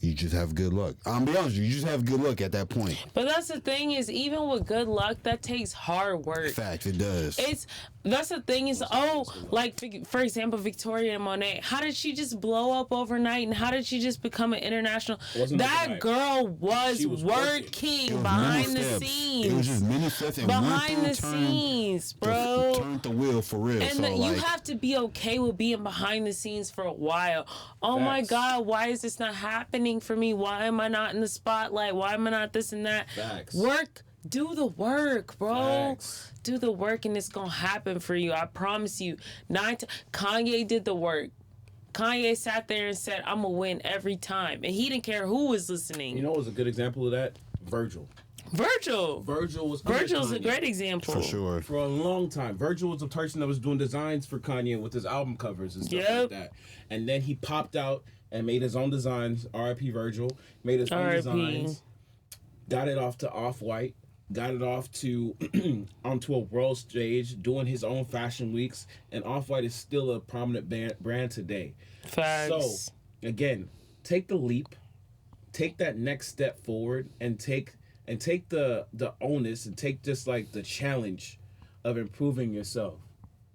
you just have good luck. I'm be honest, you just have good luck at that point. But that's the thing is, even with good luck, that takes hard work. Fact, it does. That's the thing is, like for example, Victoria and Monet. How did she just blow up overnight, and how did she just become an international? That girl was working behind the scenes. It was just many steps and behind the scenes, bro. Turned the wheel for real. And so, you have to be okay with being behind the scenes for a while. Oh my God, why is this not happening for me? Why am I not in the spotlight? Why am I not this and that? Work. Do the work, bro. Do the work, and it's gonna happen for you. I promise you. Kanye did the work. Kanye sat there and said, "I'm gonna win every time," and he didn't care who was listening. You know what was a good example of that? Virgil's a great example. For sure. For a long time. Virgil was the person that was doing designs for Kanye with his album covers and stuff like that. And then he popped out and made his own designs. R.I.P. Virgil. Made his own designs. Got it off to Off-White. Got it off to onto a world stage, doing his own fashion weeks, and Off-White is still a prominent brand today. Facts. So, again, take the leap, take that next step forward, and take the onus, and take just like the challenge of improving yourself.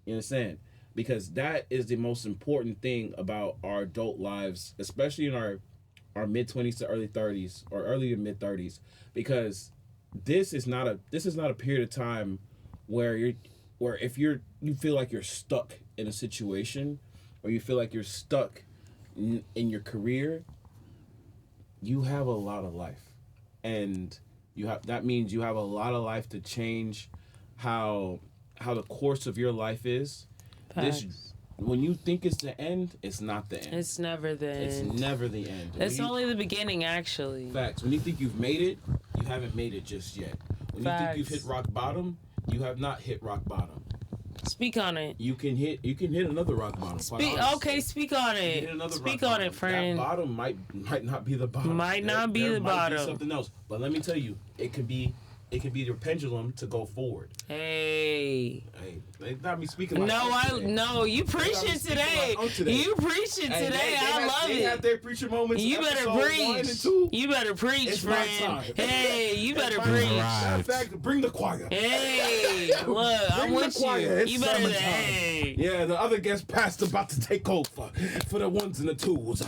You understand? Because that is the most important thing about our adult lives, especially in our mid-20s to early 30s or early to mid-30s, because this is not a period of time where if you feel like you're stuck in a situation, or you feel like you're stuck in your career, you have a lot of life, and that means you have a lot of life to change how the course of your life is. When you think it's the end, it's not the end. It's never the end. It's never the end. It's only the beginning, actually. Facts. When you think you've made it, you haven't made it just yet. When you think you've hit rock bottom, you have not hit rock bottom. Speak on it. You can hit another rock bottom. Speak on it. Speak on it, friend. That bottom might not be the bottom. Might not be the bottom. Be something else. But let me tell you, it could be your pendulum to go forward. Hey, not me speaking. No, you preaching today. You preaching today. I love it. They have their preaching moments. You better preach. You better preach, friend. Hey, you better preach. Matter of fact, bring the choir. Hey, look, I'm with you. You better. Hey. Yeah, the other guest pastor about to take over for the ones and the twos.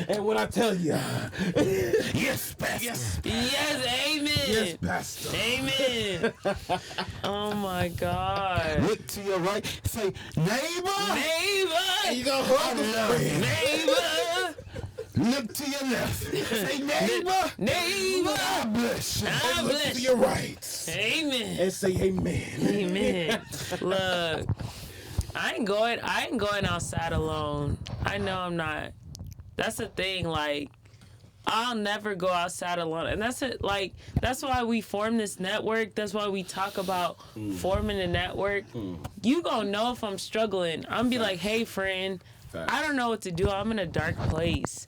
And when I tell you, yes, pastor. Yes, amen. Yes, pastor. Amen. Oh my God. Look to your right. Say, neighbor. And you gonna hug the neighbor. Look to your left. Say, neighbor. I bless you. And look to your right. Amen. And say amen. Amen. Look, I ain't going outside alone. I know I'm not. That's the thing. Like, I'll never go outside alone. And that's it. Like, that's why we form this network. That's why we talk about forming a network. You gonna know if I'm struggling. I'm gonna be like, hey, friend, I don't know what to do. I'm in a dark place.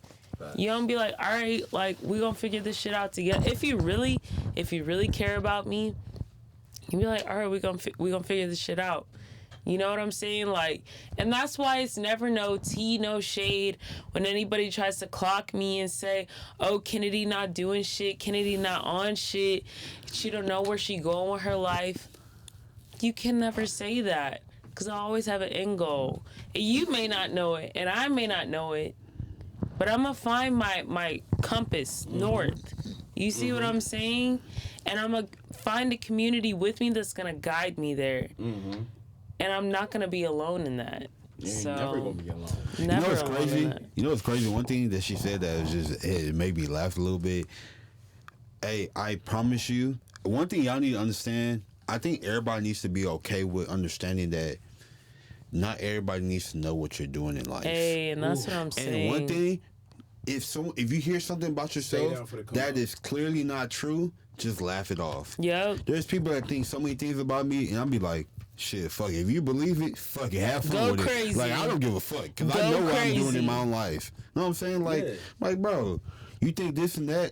You gonna be like, all right, like, we gonna figure this shit out together. If you really care about me, you be like, all right, we gonna figure this shit out. You know what I'm saying? Like, and that's why it's never no tea, no shade when anybody tries to clock me and say, oh, Kennedy not doing shit, Kennedy not on shit, she don't know where she going with her life. You can never say that, because I always have an end goal. And you may not know it, and I may not know it, but I'm going to find my compass north. You see what I'm saying? And I'm going to find a community with me that's going to guide me there. And I'm not gonna be alone in that. You're never gonna be alone. You know what's crazy? You know what's crazy? One thing that she said that was just, it made me laugh a little bit. Hey, I promise you, one thing y'all need to understand, I think everybody needs to be okay with understanding that not everybody needs to know what you're doing in life. Hey, and that's what I'm saying. And one thing, if you hear something about yourself that is clearly not true, just laugh it off. Yep. There's people that think so many things about me, and I'll be like, shit, fuck it. If you believe it, fuck it. Have fun with it. Like, I don't give a fuck, because I know what I'm doing in my own life. You know what I'm saying? Like, bro, you think this and that?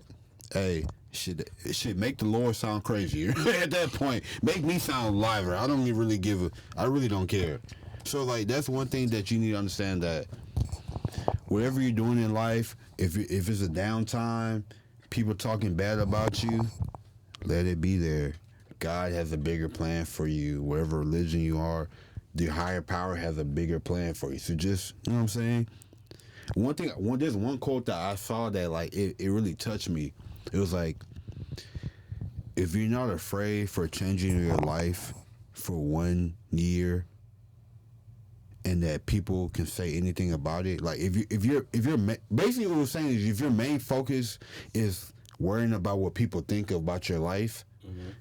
Hey, it should make the Lord sound crazier. At that point, make me sound liver. I don't even really I really don't care. So, like, that's one thing that you need to understand, that whatever you're doing in life, if it's a downtime, people talking bad about you, let it be there. God has a bigger plan for you. Whatever religion you are, the higher power has a bigger plan for you. So just, you know what I'm saying? There's one quote that I saw that like it really touched me. It was like, if you're not afraid for changing your life for 1 year, and that people can say anything about it, like if you're basically what we're saying is if your main focus is worrying about what people think about your life,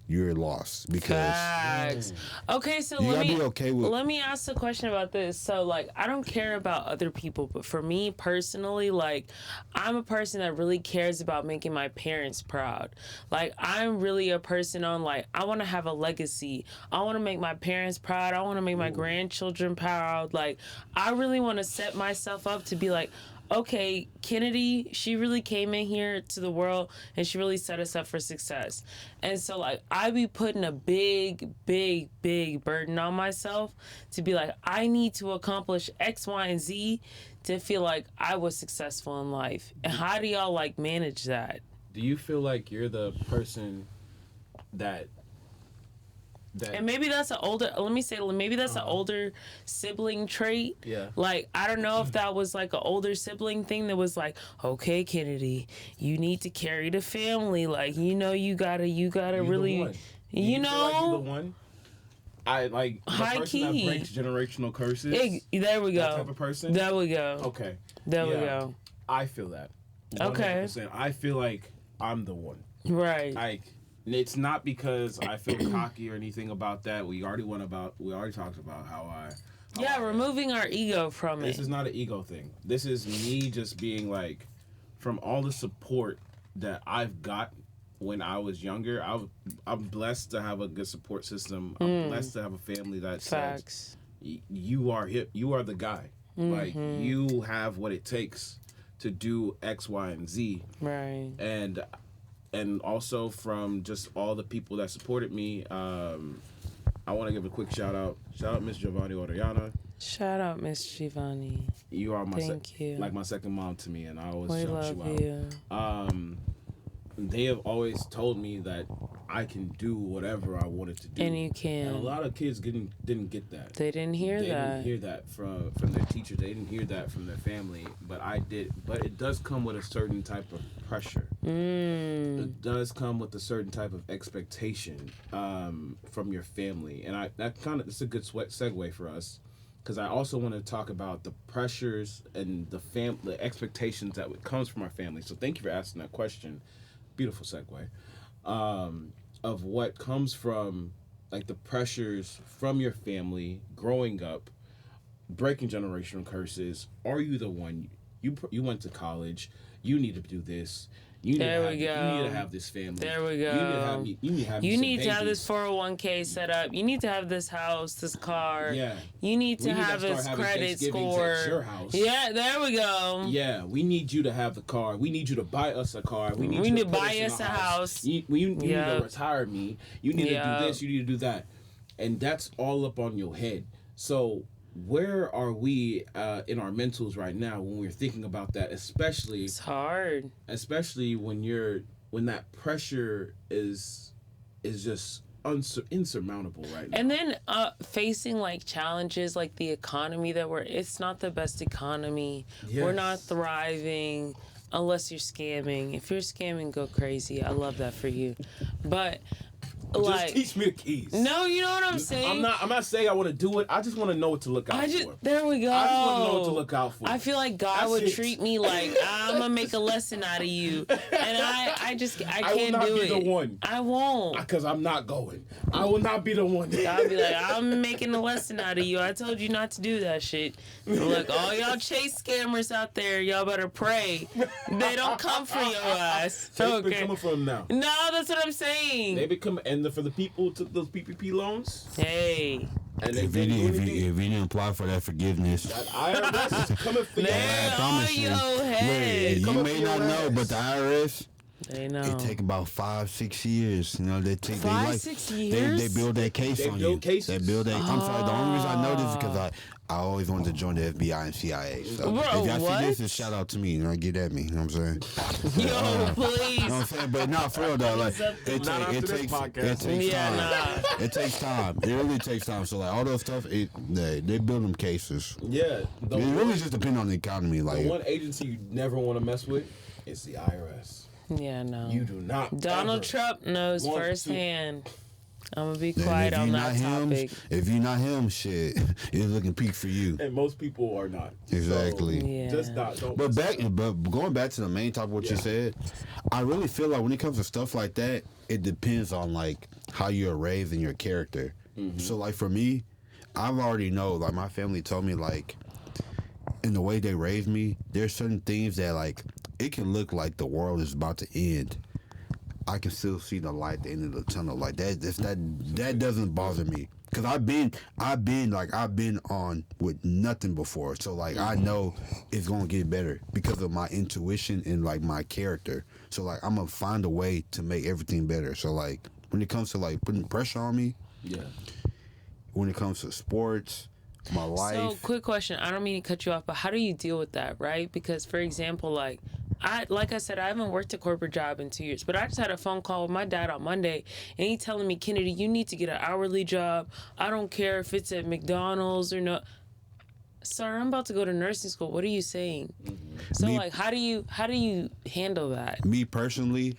you're lost because Facts. Okay, so you let gotta me be okay with. let me ask a question about this. So, like, I don't care about other people, but for me personally, like, I'm a person that really cares about making my parents proud. Like, I'm really a person on, like, I want to have a legacy. I want to make my parents proud. I want to make my grandchildren proud. Like, I really want to set myself up to be like, okay, Kennedy, she really came in here to the world and she really set us up for success. And so, like, I be putting a big, big, big burden on myself to be like, I need to accomplish X, Y, and Z to feel like I was successful in life. And how do y'all, like, manage that? Do you feel like you're the person that And maybe that's an older, let me say, maybe that's an older sibling trait. Yeah. Like, I don't know if that was like an older sibling thing that was like, okay, Kennedy, you need to carry the family. Like, you know, you gotta you're really, the one? Do you feel like you're the know, one? I like the High person key. that breaks generational curses. There we That go. type of person. There we go. Okay. There we Yeah. go. I feel that. Okay. 100%. I feel like I'm the one. Right. Like, it's not because I feel cocky or anything about that. We already talked about how I. Yeah, removing our ego from This it. is not an ego thing. This is me just being like, from all the support that I've got when I was younger, I'm blessed to have a good support system. I'm blessed to have a family that says, Facts. you are hip, you are the guy. Like, you have what it takes to do X, Y, and Z. Right. And also from just all the people that supported me, I want to give a quick shout out. Shout out Miss Giovanni Orellana. Shout out, Miss Giovanni. You are my Thank you. like my second mom to me, and I always We shout love you out. you. They have always told me that I can do whatever I wanted to do, And you can. And a lot of kids didn't get that. They didn't hear They that. didn't hear that from their teachers. They didn't hear that from their family. But I did. But it does come with a certain type of pressure. It does come with a certain type of expectation from your family, and it's a good segue for us, because I also want to talk about the pressures and the expectations that comes from our family. So thank you for asking that question. Beautiful segue. Of what comes from, like, the pressures from your family growing up, breaking generational curses. Are you the one? You went to college. You need to do this. You need to have this family. There we go. You need to have You some need to have babies. this 401k set up. You need to have this house, this car. Yeah. You need to We need to have start this having credit Thanksgivings score. at your house. Yeah, there we go. Yeah, we need you to have the car. We need you to buy us a car. We need you to put buy us us in a house. You need to retire me. You need to do this. You need to do that. And that's all up on your head. So where are we in our mentals right now when we're thinking about that? It's hard. Especially when that pressure is just insurmountable right now. And then facing like challenges like the economy it's not the best economy. Yes. We're not thriving unless you're scamming. If you're scamming, go crazy. I love that for you. But just teach me the keys. No, you know what I'm saying? I'm not saying I want to do it. I just want to know what to look out for. There we go. I just want to know what to look out for. I feel like God would treat me like I'm gonna make a lesson out of you, and I can't will not do be it. the one. I won't. Because I'm not going. I will not be the one. I'll be like, I'm making a lesson out of you. I told you not to do that shit. Look, all y'all Chase scammers out there, y'all better pray they don't come for your ass. They've been coming for them now. No, that's what I'm saying. They become, and for the people who took those PPP loans. Hey. And If you didn't apply for that forgiveness, IRS is coming for your They're ass. I promise on you. your head. You Come up may your not know, ass. but the IRS, They know. It take about 5-6 years. You know, they take 5-6 years. They build that case They on build you. cases. They build that. I'm sorry. The only reason I know this is because I always wanted to join the FBI and CIA. So Bro, if y'all what? see this, just shout out to me. You know, get at me. You know what I'm saying? Yo, please. You know what I'm saying? But not for real though. Like it Not after this takes podcast. Yeah, time. nah. It takes time. It really takes time. So like all those stuff, they build them cases. Yeah. It really just depends on the economy. Like the one agency you never want to mess with is the IRS. Yeah, no. You do not. Donald ever Trump knows want to- firsthand. I'm gonna be and quiet if on you that not him, topic. if you're not him, shit, it's looking peak for you. And most people are not. Exactly. So Yeah. just don't. But going back to the main topic, what you Yeah. said, I really feel like when it comes to stuff like that, it depends on like how you're raised and your character. So like for me, I've already know like my family told me like in the way they raised me, there's certain things that like it can look like the world is about to end. I can still see the light at the end of the tunnel. Like that doesn't bother me. Cause I've been on with nothing before. So like I know it's gonna get better because of my intuition and like my character. So like I'm gonna find a way to make everything better. So like when it comes to like putting pressure on me, Yeah. when it comes to sports, my life. So, quick question. I don't mean to cut you off, but how do you deal with that, right? Because, for example, like I said, I haven't worked a corporate job in 2 years, but I just had a phone call with my dad on Monday, and he telling me, Kennedy, you need to get an hourly job. I don't care if it's at McDonald's or not. Sir, I'm about to go to nursing school. What are you saying? So, Me- like, how do you handle that? Me personally,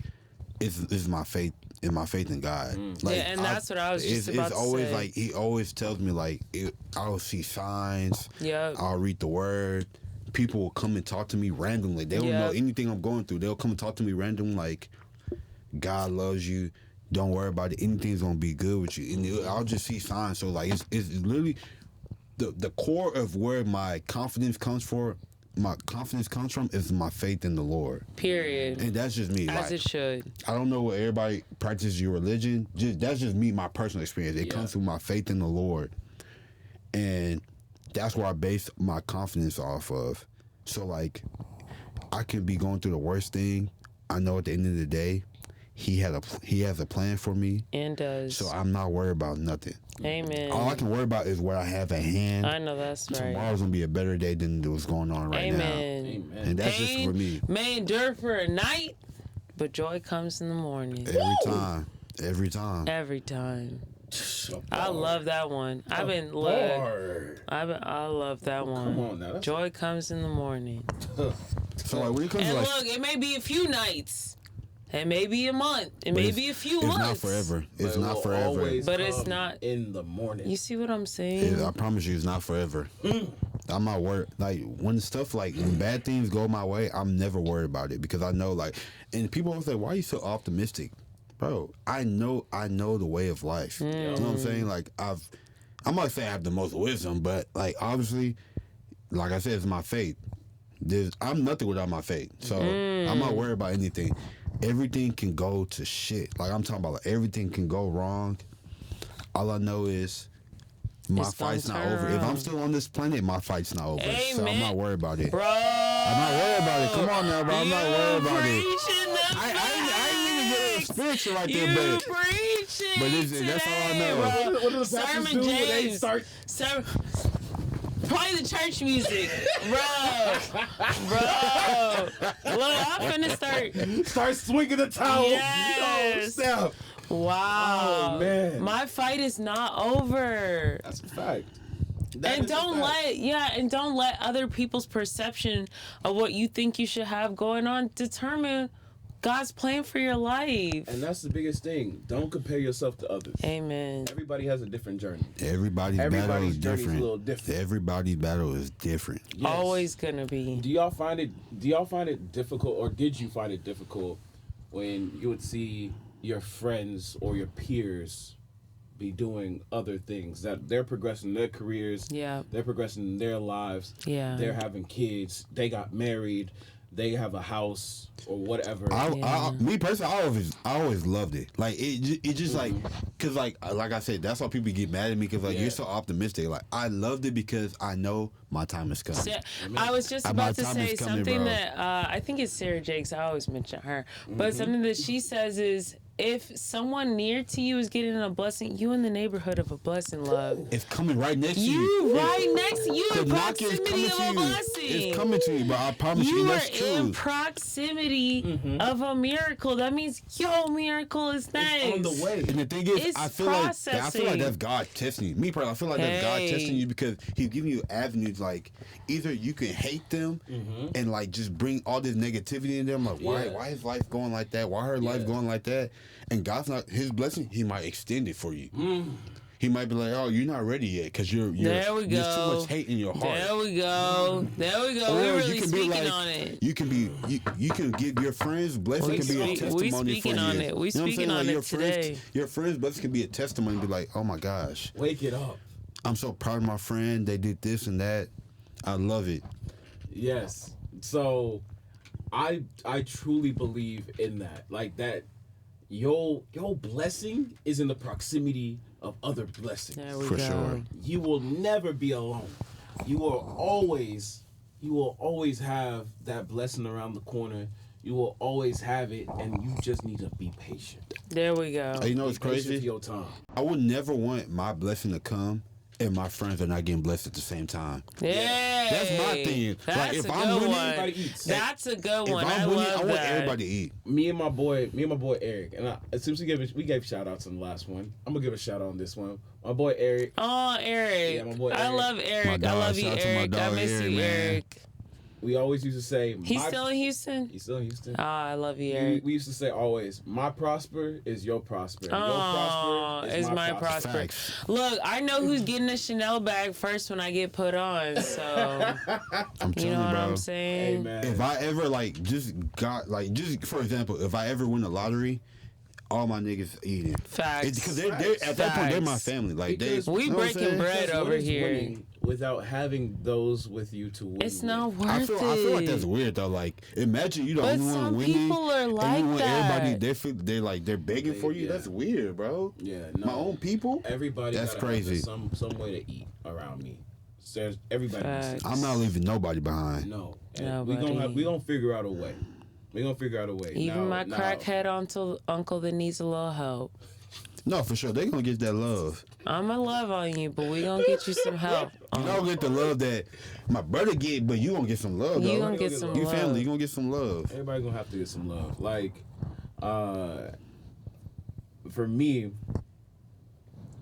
is my faith. In my faith in God, like, Yeah, and that's what I was just about it's to always say. like he always tells me like I'll see signs. Yep. I'll read the word. People will come and talk to me randomly. They don't know Yep. anything I'm going through. They'll come and talk to me random like, God loves you. Don't worry about it. Anything's gonna be good with you. And I'll just see signs. So like it's literally the core of where my confidence comes from. My confidence comes from is my faith in the Lord. Period. And that's just me. As like, it should. I don't know what everybody practices your religion. That's just me, my personal experience. It Yeah. comes through my faith in the Lord, and that's where I base my confidence off of. So like, I can be going through the worst thing. I know at the end of the day, He has a plan for me. And does. So I'm not worried about nothing. Amen. All I can worry about is what I have at hand. I know that's right. Tomorrow's gonna be a better day than what's going on right now. Amen. Amen. And that's just for me. may endure for a night, but joy comes in the morning. Every time. Every time. Every time. A I bar. love that one. I love that one. Come on now. That's- Joy comes in the morning. So like when it comes to And like look, it may be a few nights. It may be a month. It may be a few it's months. not forever. It's But it not will forever. always But it's come not- in the morning. You see what I'm saying? I promise you, it's not forever. I'm not worried. Like when stuff like when bad things go my way, I'm never worried about it because I know like. And people always say, "Why are you so optimistic, bro?" I know the way of life. You know what I'm saying? Like I'm not saying I have the most wisdom, but like obviously, like I said, it's my faith. I'm nothing without my faith, so I'm not worried about anything. Everything can go to shit. Like I'm talking about, like everything can go wrong. All I know is my It's gonna fight's not turn over. If I'm around. still on this planet, my fight's not over. So I'm Amen. not worried about it. Bro. I'm not worried about it. Come on now, bro. I'm not worried about it. Preaching the I ain't even get facts. spiritual right You there, but preaching But that's all I today, know. bro. What do the pastors Sermon do when they James. start? Play the church music, bro. Look, I'm finna start. Start swinging the towel. Yes. Oh, snap. Wow. Oh, man. My fight is not over. That's a fact. That And is a don't fact. don't let other people's perception of what you think you should have going on determine God's plan for your life. And that's the biggest thing. Don't compare yourself to others. Amen. Everybody has a different journey. everybody's battle Everybody's is journey's a different. little different. Everybody's battle is different. Yes. Always gonna be. Do y'all find it difficult, or did you find it difficult when you would see your friends or your peers be doing other things, that they're progressing their careers, Yeah. they're progressing their lives, Yeah. they're having kids, they got married, they have a house or whatever. Me personally, I always loved it. Like it just like, cause like I said, that's why people get mad at me, cause like you're so optimistic. Like I loved it because I know my time is coming. I was just about to say something that I think it's Sarah Jakes. I always mention her, but something that she says is, if someone near to you is getting a blessing, you in the neighborhood of a blessing, love. It's coming right next to you. You right next to you in proximity of a blessing. It's coming to you, but I promise you that's true. You are in proximity of a miracle. That means miracle is next. It's on the way. And the thing is, I feel like that's God testing you. Me personally, I feel like that's God testing you because He's giving you avenues. Like either you can hate them and like just bring all this negativity in them. Like why is life going like that? Why her life going like that? And God's not His blessing. He might extend it for you. He might be like, "Oh, you're not ready yet because you're there we go. There's too much hate in your heart." There we go. There we go. We're really speaking on it. You can give your friends blessing can be a testimony for you. We speaking on it. We speaking on it today. Your friends blessing can be a testimony. Be like, "Oh my gosh, wake it up! I'm so proud of my friend. They did this and that. I love it." Yes. So, I truly believe in that. Like that. Your blessing is in the proximity of other blessings. There we go. Sure. You will never be alone. You will always have that blessing around the corner. You will always have it, and you just need to be patient. There we go. You know what's crazy? Your time. I would never want my blessing to come and my friends are not getting blessed at the same time. Yeah, that's my thing. That's like, if a I'm good winning, one. That's a good one. I love that. I want everybody to eat. Me and my boy Eric, and since we gave shout outs on the last one, I'm gonna give a shout out on this one. My boy Eric. Oh, Eric. Yeah, my boy Eric. I love Eric. I love you, Eric. I miss you, Eric. We always used to say... He's still in Houston? He's still in Houston. Oh, I love you, Eric. We used to say always, my prosper is your prosper. Oh, your prosper is my prosper. Look, I know who's getting a Chanel bag first when I get put on, so... I'm telling you know what bro, I'm saying? Hey, man. If I ever, just for example, if I ever win the lottery... all my niggas eating. Facts. Because they're at that point they're my family. Like we breaking bread over here. Without having those with you to win. It's not worth I feel like that's weird though. Like imagine you the only one winning. Some people are like and you that. Everybody they're begging for you. Yeah. That's weird, bro. Yeah, no. My own people. Everybody. That's crazy. Some way to eat around me. So everybody. I'm not leaving nobody behind. No. We gonna figure out a way. We're gonna figure out a way. Even my crackhead uncle that needs a little help. No, for sure. They're gonna get that love. I'ma love on you, but we gonna get you some help. You don't get the love that my brother get, but you gonna get some love, though. You gonna get some love. You family, you gonna get some love. Everybody gonna have to get some love. Like, for me,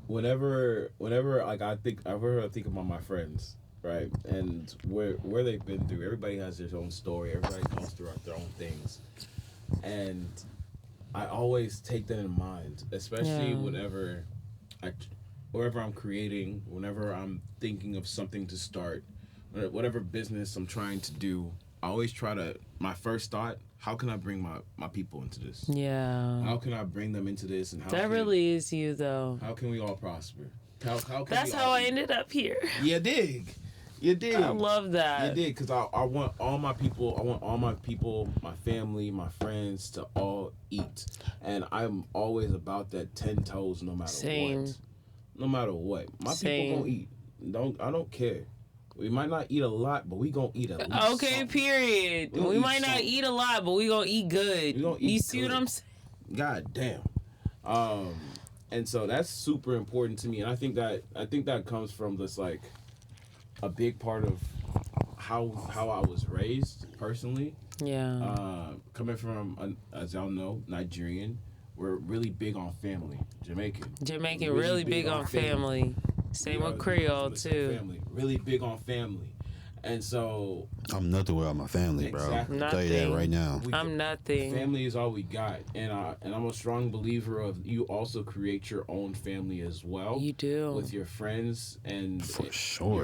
whenever like I think about my friends, right, and where they've been through. Everybody has their own story. Everybody goes through their own things, and I always take that in mind, especially whenever I'm creating, whenever I'm thinking of something to start, whatever business I'm trying to do. I always try to. My first thought: how can I bring my people into this? Yeah. How can I bring them into this? And that really is you, though. How can we all prosper? That's how I ended up here. You dig. I love that. You did, because I want all my people. I want all my people, my family, my friends to all eat, and I'm always about that 10 toes, no matter what. No matter what, my people gonna eat. I don't care. We might not eat a lot, but we gonna eat at least. Okay, something. Period. We might not eat a lot, but we gonna eat good. You see what I'm saying? God damn. And so that's super important to me, and I think that comes from this like a big part of how I was raised personally. Yeah. Coming from, as y'all know, Nigerian, we're really big on family. Jamaican really big on family. Same with Creole too. Family, really big on family, and so I'm nothing without my family, bro. Exactly. I'll tell you that right now. I'm nothing. Family is all we got, and I'm a strong believer of you also create your own family as well. You do with your friends and your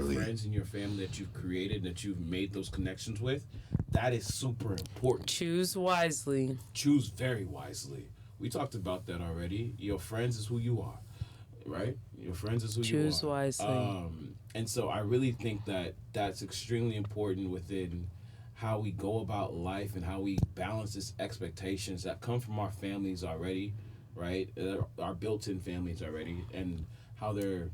friends and your family that you've created, that you've made those connections with. That is super important. Choose wisely. Choose very wisely. We talked about that already. Your friends is who you are, right? Your friends is who you are. Choose wisely. And so I really think that that's extremely important within how we go about life and how we balance this expectations that come from our families already, right? Our built-in families already, and how there's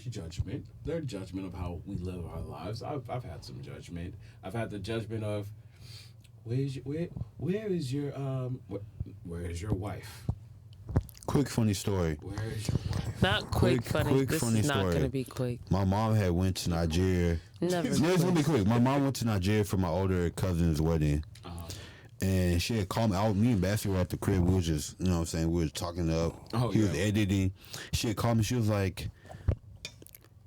judgment. Their judgment of how we live our lives. I've had some judgment. I've had the judgment of where is your wife? Quick funny story. Where is your wife? Not quick funny. Quick This funny is not story. gonna be quick. My mom had went to Nigeria. Never. No, it's gonna be quick. My mom went to Nigeria for my older cousin's wedding. And she had called me. Me and Bassie were at the crib. We was just, you know what I'm saying, we was talking up. Oh, he was yeah. editing. She had called me. She was like,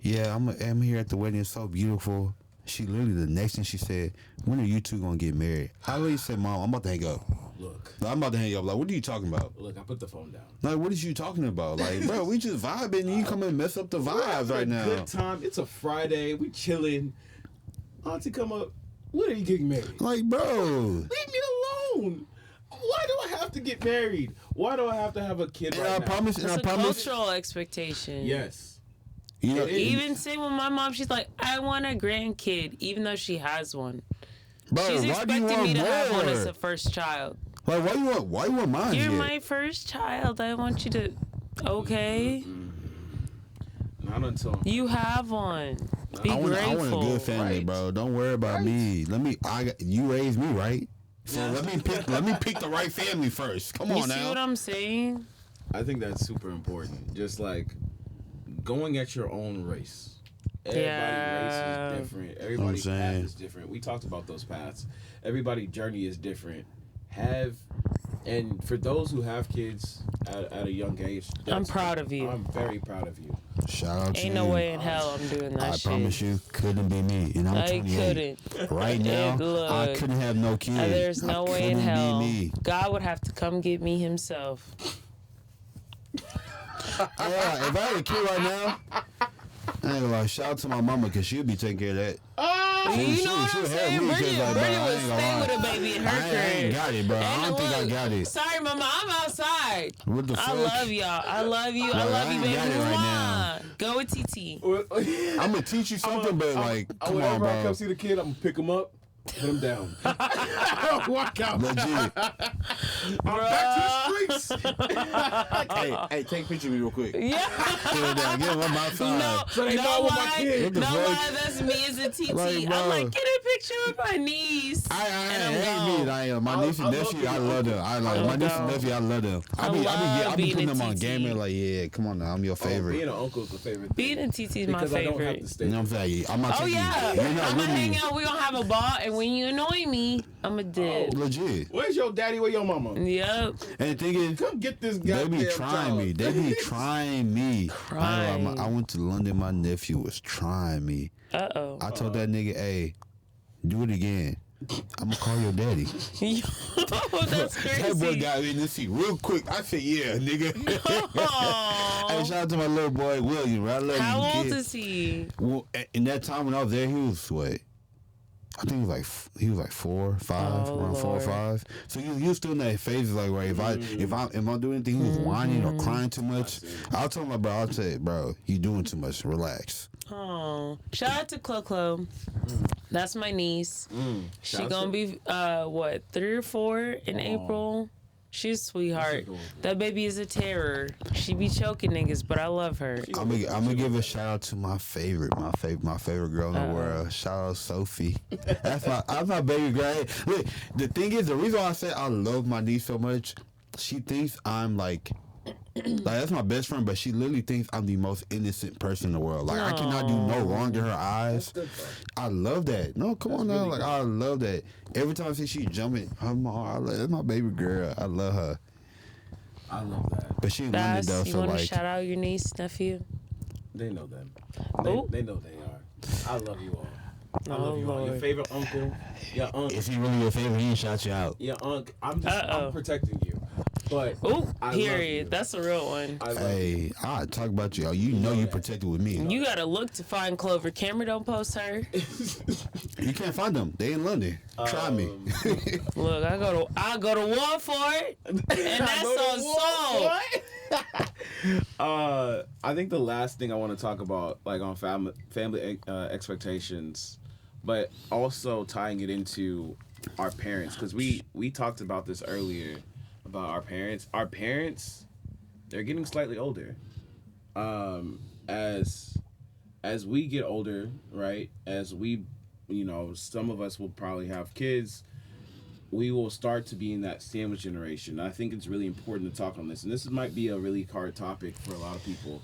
yeah, I'm here at the wedding. It's so beautiful. She literally, the next thing she said, when are you two going to get married? I literally said, Mom, I'm about to hang up. Look, I'm about to hang up. Like, what are you talking about? I put the phone down. Like, what is you talking about? Like, bro, we just vibing and you come and mess up the vibes right now. Good time. It's a Friday. We chilling. Auntie come up. When are you getting married? Like, bro. Leave me alone. Why do I have to get married? Why do I have to have a kid And right I now? promise, It's and I a promise. cultural expectation. Yes. You know, Even same with my mom, she's like, I want a grandkid, even though she has one. bro, She's why do you expecting want me to more? have one as a first child. Like, why you want mine You're yet? my first child. I want you to. Okay, Not until. you have one. Be I want grateful. a good family, Right. bro. Don't worry about me. You raised me, right? So let me pick the right family first. Come You on see now. what I'm saying? I think that's super important. Just like going at your own race. Everybody's Yeah. race is different. Everybody's I'm path saying. is different. We talked about those paths. Everybody's journey is different. And for those who have kids at a young age, I'm proud of you. I'm very proud of you. Shout out to Ain't you. no way in hell I'm doing that I shit. promise you, couldn't be me. And I'm I 28. couldn't. Right now, Look, I couldn't have no kids. There's no I way in couldn't hell. Be me. God would have to come get me himself. Yeah, if I had a kid right now, I ain't gonna lie. Shout out to my mama because she'll be taking care of that. You know what I'm saying? Bridget would stay with a baby in her I ain't crib. got it, bro. I don't think I got it. Sorry, mama, I'm outside. What the fuck? I love y'all. I love you. I Bro, love I you, ain't baby. got it right now. Mwah. Go with TT. I'm gonna teach you something, but like, come on, Whenever I bro. come see the kid, I'm gonna pick him up, put him down. Walk out. Legit. Back to the streets. Hey, take a picture of me real quick. Yeah. Put it down. Get him on my side. No, So they no know what my lie. kid- What the No fuck? lie. That's me as a TT. Like, bro. I'm like, get a picture of my niece. I And I'm ain't gone. me. I am. My niece and I nephew, love I you. love them. I like my niece and nephew. I love them. I be love being putting a them on TT. game and like, yeah, come on now, I'm your favorite. Being an uncle is the favorite thing. Being a TT is my Because I don't have favorite. to stay. You know what I'm saying? I'm not Oh taking yeah, you. You're not I'm with gonna hang me. out. We gonna have a ball, and when you annoy me, I'm a dip. Legit. Where's your daddy? Where your mama? Yep. And the thing is, Come get this they goddamn be trying child. me. They be trying me. I ain't gonna lie, Crying. I went to London. My nephew was trying me. Uh I told that nigga, hey, do it again. I'm gonna call your daddy. oh. That's That boy crazy. got me in the seat real quick. I said, yeah, nigga. Hey, Aw. shout out to my little boy, William. I love How you, old kid. is he? Well, in that time when I was there, he was what? I think he was like 4, 5, Oh, around 4 or Lord. 5. So he was still in that phase like where if I'm doing anything, he was whining or crying too much. I'll tell him, bro, I'll say, bro, you doing too much. Relax. Oh, shout out to Clo. That's my niece. She Shout out gonna to- be 3 or 4 in April. She's a sweetheart. adorable. That baby is a terror. She be choking niggas, but I love her. I'm gonna give a shout out to my favorite girl in the world. Shout out Sophie. That's my baby girl. Hey, look, the thing is, the reason why I say I love my niece so much, she thinks I'm like that's my best friend, but she literally thinks I'm the most innocent person in the world. Like I cannot do no wrong to her eyes. I love that. No, come on now. Like I love that. Every time I see she jumping, that's my baby girl. I love her. I love that. But she in London Bass, though, you so want to like shout out your niece, nephew? They know them. Oh. They know they are. I love you all. I Oh, love you all. Your Lord. favorite uncle, your aunt, if he really your favorite, he ain't shout you out. your uncle. I'm Uh-oh. protecting you. But Oh, I love you. period. That's a real one. I love you. Hey, I talk about you. You know you protected with me. You gotta look to find Clover. Camera don't post her. You can't find them. They in London. Try me. Look, I go to war for it, and that's on soul. I think the last thing I want to talk about, like on family expectations, but also tying it into our parents, because we talked about this earlier about our parents. Our parents, they're getting slightly older. As we get older, right? As we, some of us will probably have kids. We will start to be in that sandwich generation. I think it's really important to talk on this, and this might be a really hard topic for a lot of people,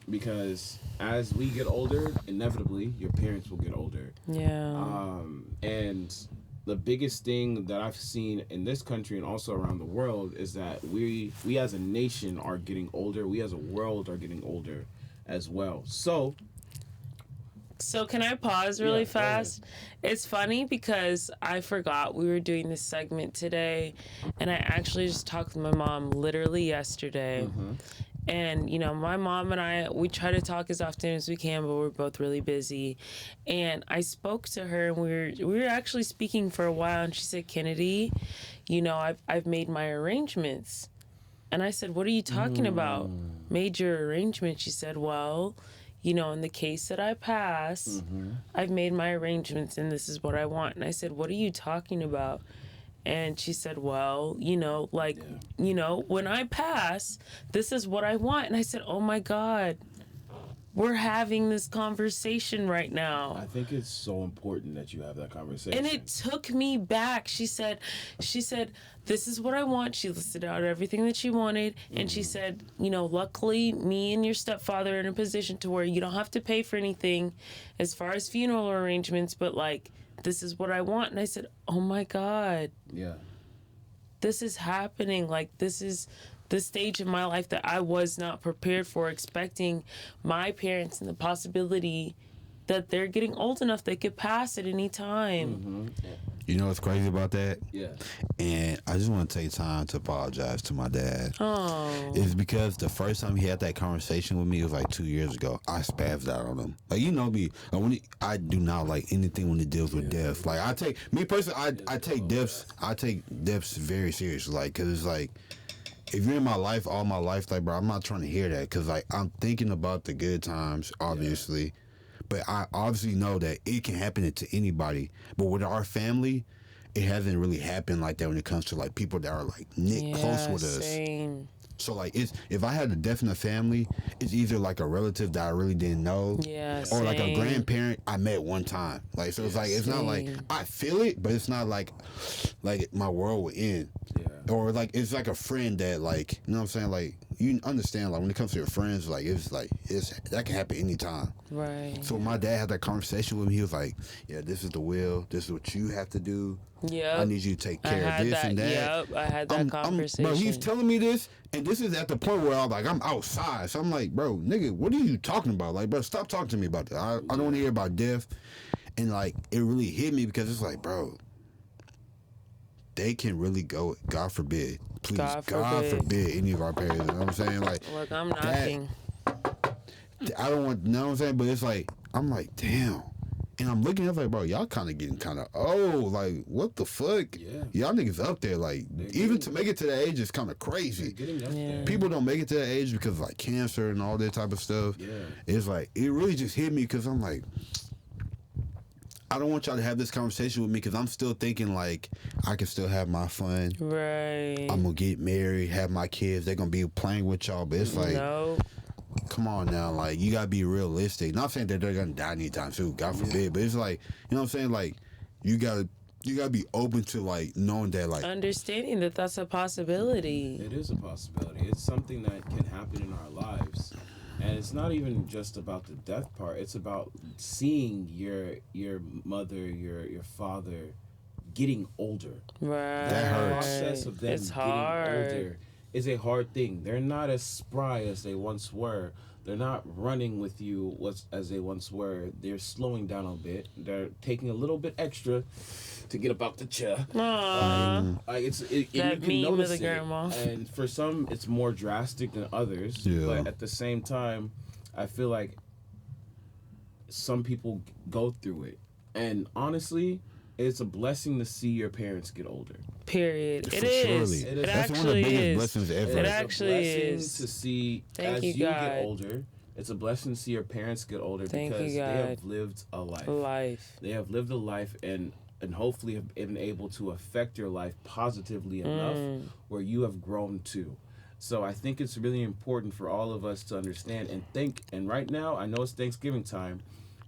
because as we get older, inevitably your parents will get older. Yeah. And the biggest thing that I've seen in this country and also around the world is that we as a nation are getting older. We as a world are getting older as well. So can I pause really Yeah, go ahead. fast? It's funny because I forgot we were doing this segment today, and I actually just talked with my mom literally yesterday. And, my mom and I, we try to talk as often as we can, but we're both really busy. And I spoke to her, and we were actually speaking for a while, and she said, Kennedy, I've made my arrangements. And I said, what are you talking about? Made your arrangements? She said, well, in the case that I pass, I've made my arrangements, and this is what I want. And I said, what are you talking about? And she said, well, when I pass, this is what I want. And I said, oh my God, we're having this conversation right now. I think it's so important that you have that conversation. And it took me back. She said, this is what I want. She listed out everything that she wanted. And she said, luckily me and your stepfather are in a position to where you don't have to pay for anything as far as funeral arrangements, but this is what I want. And I said, oh my God. Yeah. This is happening. This is the stage in my life that I was not prepared for, expecting my parents and the possibility that they're getting old enough they could pass at any time. You know what's crazy about that? Yeah. And I just want to take time to apologize to my dad. Oh. It's because the first time he had that conversation with me, it was 2 years ago. I spazzed out on him. You know me. I do not like anything when it deals with death. I take deaths very seriously. Because it's if you're in my life all my life, bro, I'm not trying to hear that. Because I'm thinking about the good times, obviously. Yeah. But I obviously know that it can happen to anybody. But with our family, it hasn't really happened like that when it comes to people that are knit close with us. Same. So it's if I had a death in the family, it's either a relative that I really didn't know, or a grandparent I met one time. So it's it's not I feel it, but it's not like my world would end. Yeah. Or it's a friend that you know what I'm saying, you understand when it comes to your friends, it's that can happen anytime. Right. So my dad had that conversation with me. He was like, yeah, this is the will, this is what you have to do. Yep. I need you to take care of this and that. Yep, I had that conversation. Bro, he's telling me this, and this is at the point where I'm outside. So I'm like, bro, nigga, what are you talking about? Bro, stop talking to me about that. I don't want to hear about death. And it really hit me because it's bro, they can really go, God forbid. Please, God forbid any of our parents. You know what I'm saying? Look, I'm knocking. I don't want, you know what I'm saying? But it's I'm damn. And I'm looking at bro, y'all kind of getting kind of old. What the fuck? Yeah. Y'all niggas up there. Even to make it to that age is kind of crazy. Getting up there. People don't make it to that age because of cancer and all that type of stuff. Yeah. It's it really just hit me because I'm I don't want y'all to have this conversation with me because I'm still thinking I can still have my fun. Right. I'm going to get married, have my kids. They're going to be playing with y'all. But it's no. Come on now. You got to be realistic. Not saying that they're going to die anytime soon. God forbid. But it's you know what I'm saying? You got to be open to knowing that understanding that that's a possibility. It is a possibility. It's something that can happen in our lives. And it's not even just about the death part. It's about seeing your mother, your father getting older. Right. That hurts. The process of them getting older is a hard thing. They're not as spry as they once were. They're not running with you as they once were. They're slowing down a bit. They're taking a little bit extra to get up out the chair. Aww. That meme with the grandma. And for some, it's more drastic than others. Yeah. But at the same time, I feel like some people go through it. And honestly, it's a blessing to see your parents get older. Period. It is. It That's one of the biggest blessings ever. It actually is. To see Thank as you, you God. get older, It's a blessing to see your parents get older Thank because you, they God. have lived a life. Life. They have lived a life and hopefully have been able to affect your life positively enough where you have grown too. So I think it's really important for all of us to understand and think. And right now, I know it's Thanksgiving time.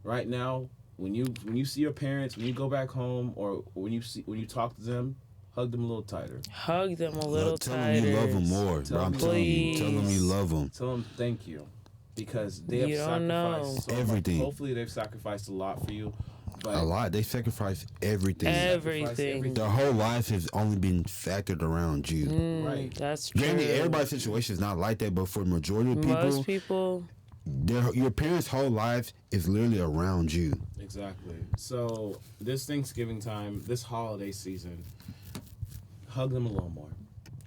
Right now, when you see your parents, when you go back home, or when you talk to them, hug them a little tighter. Hug them a little Tell tighter. them you love them more, bro. I'm telling you. Tell them you love them. Tell them thank you, because they have You don't sacrificed so everything. much. Hopefully, they've sacrificed a lot for you. But A lot. They sacrifice everything. Everything. Their whole life has only been factored around you. Right. That's true. Granted, everybody's situation is not like that, but for the majority of people, Most people. your parents' whole life is literally around you. Exactly. So this Thanksgiving time, this holiday season, hug them a little more.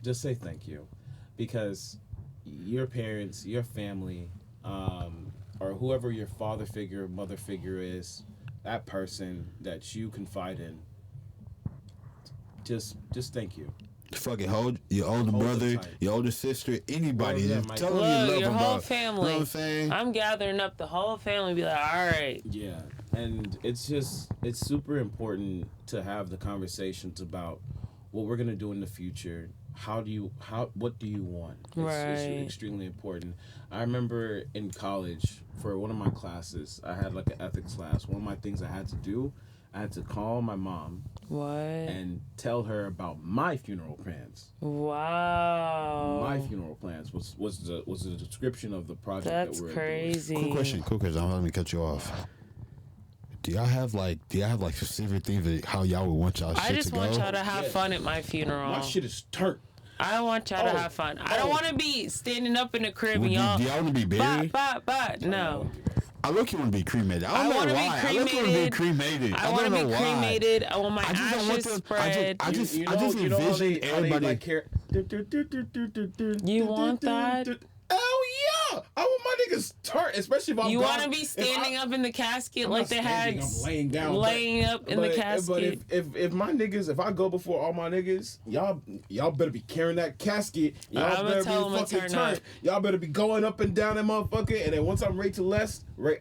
Just say thank you, because your parents, your family, or whoever your father figure, mother figure is, that person that you confide in. Just thank you. Fucking hold your older Hold them brother, tight. your older sister, anybody. Oh, yeah, just my- tell them you Look, love your them, whole bro. family. You know what I'm saying? I'm gathering up the whole family. Be like, all right. Yeah, and it's super important to have the conversations about what we're gonna do in the future. What do you want? It's Right. extremely important. I remember in college for one of my classes, I had like an ethics class. One of my things I had to do, I had to call my mom What? and tell her about my funeral plans. Wow. My funeral plans was the description of the project That's that we're crazy. Cool question. I'm let me cut you off. Do y'all have like specific things that how y'all would want y'all I shit just to go? want y'all to have Yeah. fun at my funeral. doing. My shit is turnt. I want y'all to Oh. have fun. I don't Oh. want to be standing up in the crib Would and you, y'all. do y'all want to be buried? No. I look you want to be cremated. I I don't wanna know be why. I look you want to be cremated. I want to don't be know why. cremated. I want my I just don't want ashes them- spread. I just you know envision how they everybody. like care. You want that? Oh yeah! I want my niggas turnt, especially if I'm. You want to be standing up in the casket like they had, I'm laying down, laying up in the casket. But if my niggas, if I go before all my niggas, y'all better be carrying that casket. Y'all I'ma better tell 'em be to fucking turn turnt. up. Y'all better be going up and down that motherfucker. And then once I'm laid to rest, Laid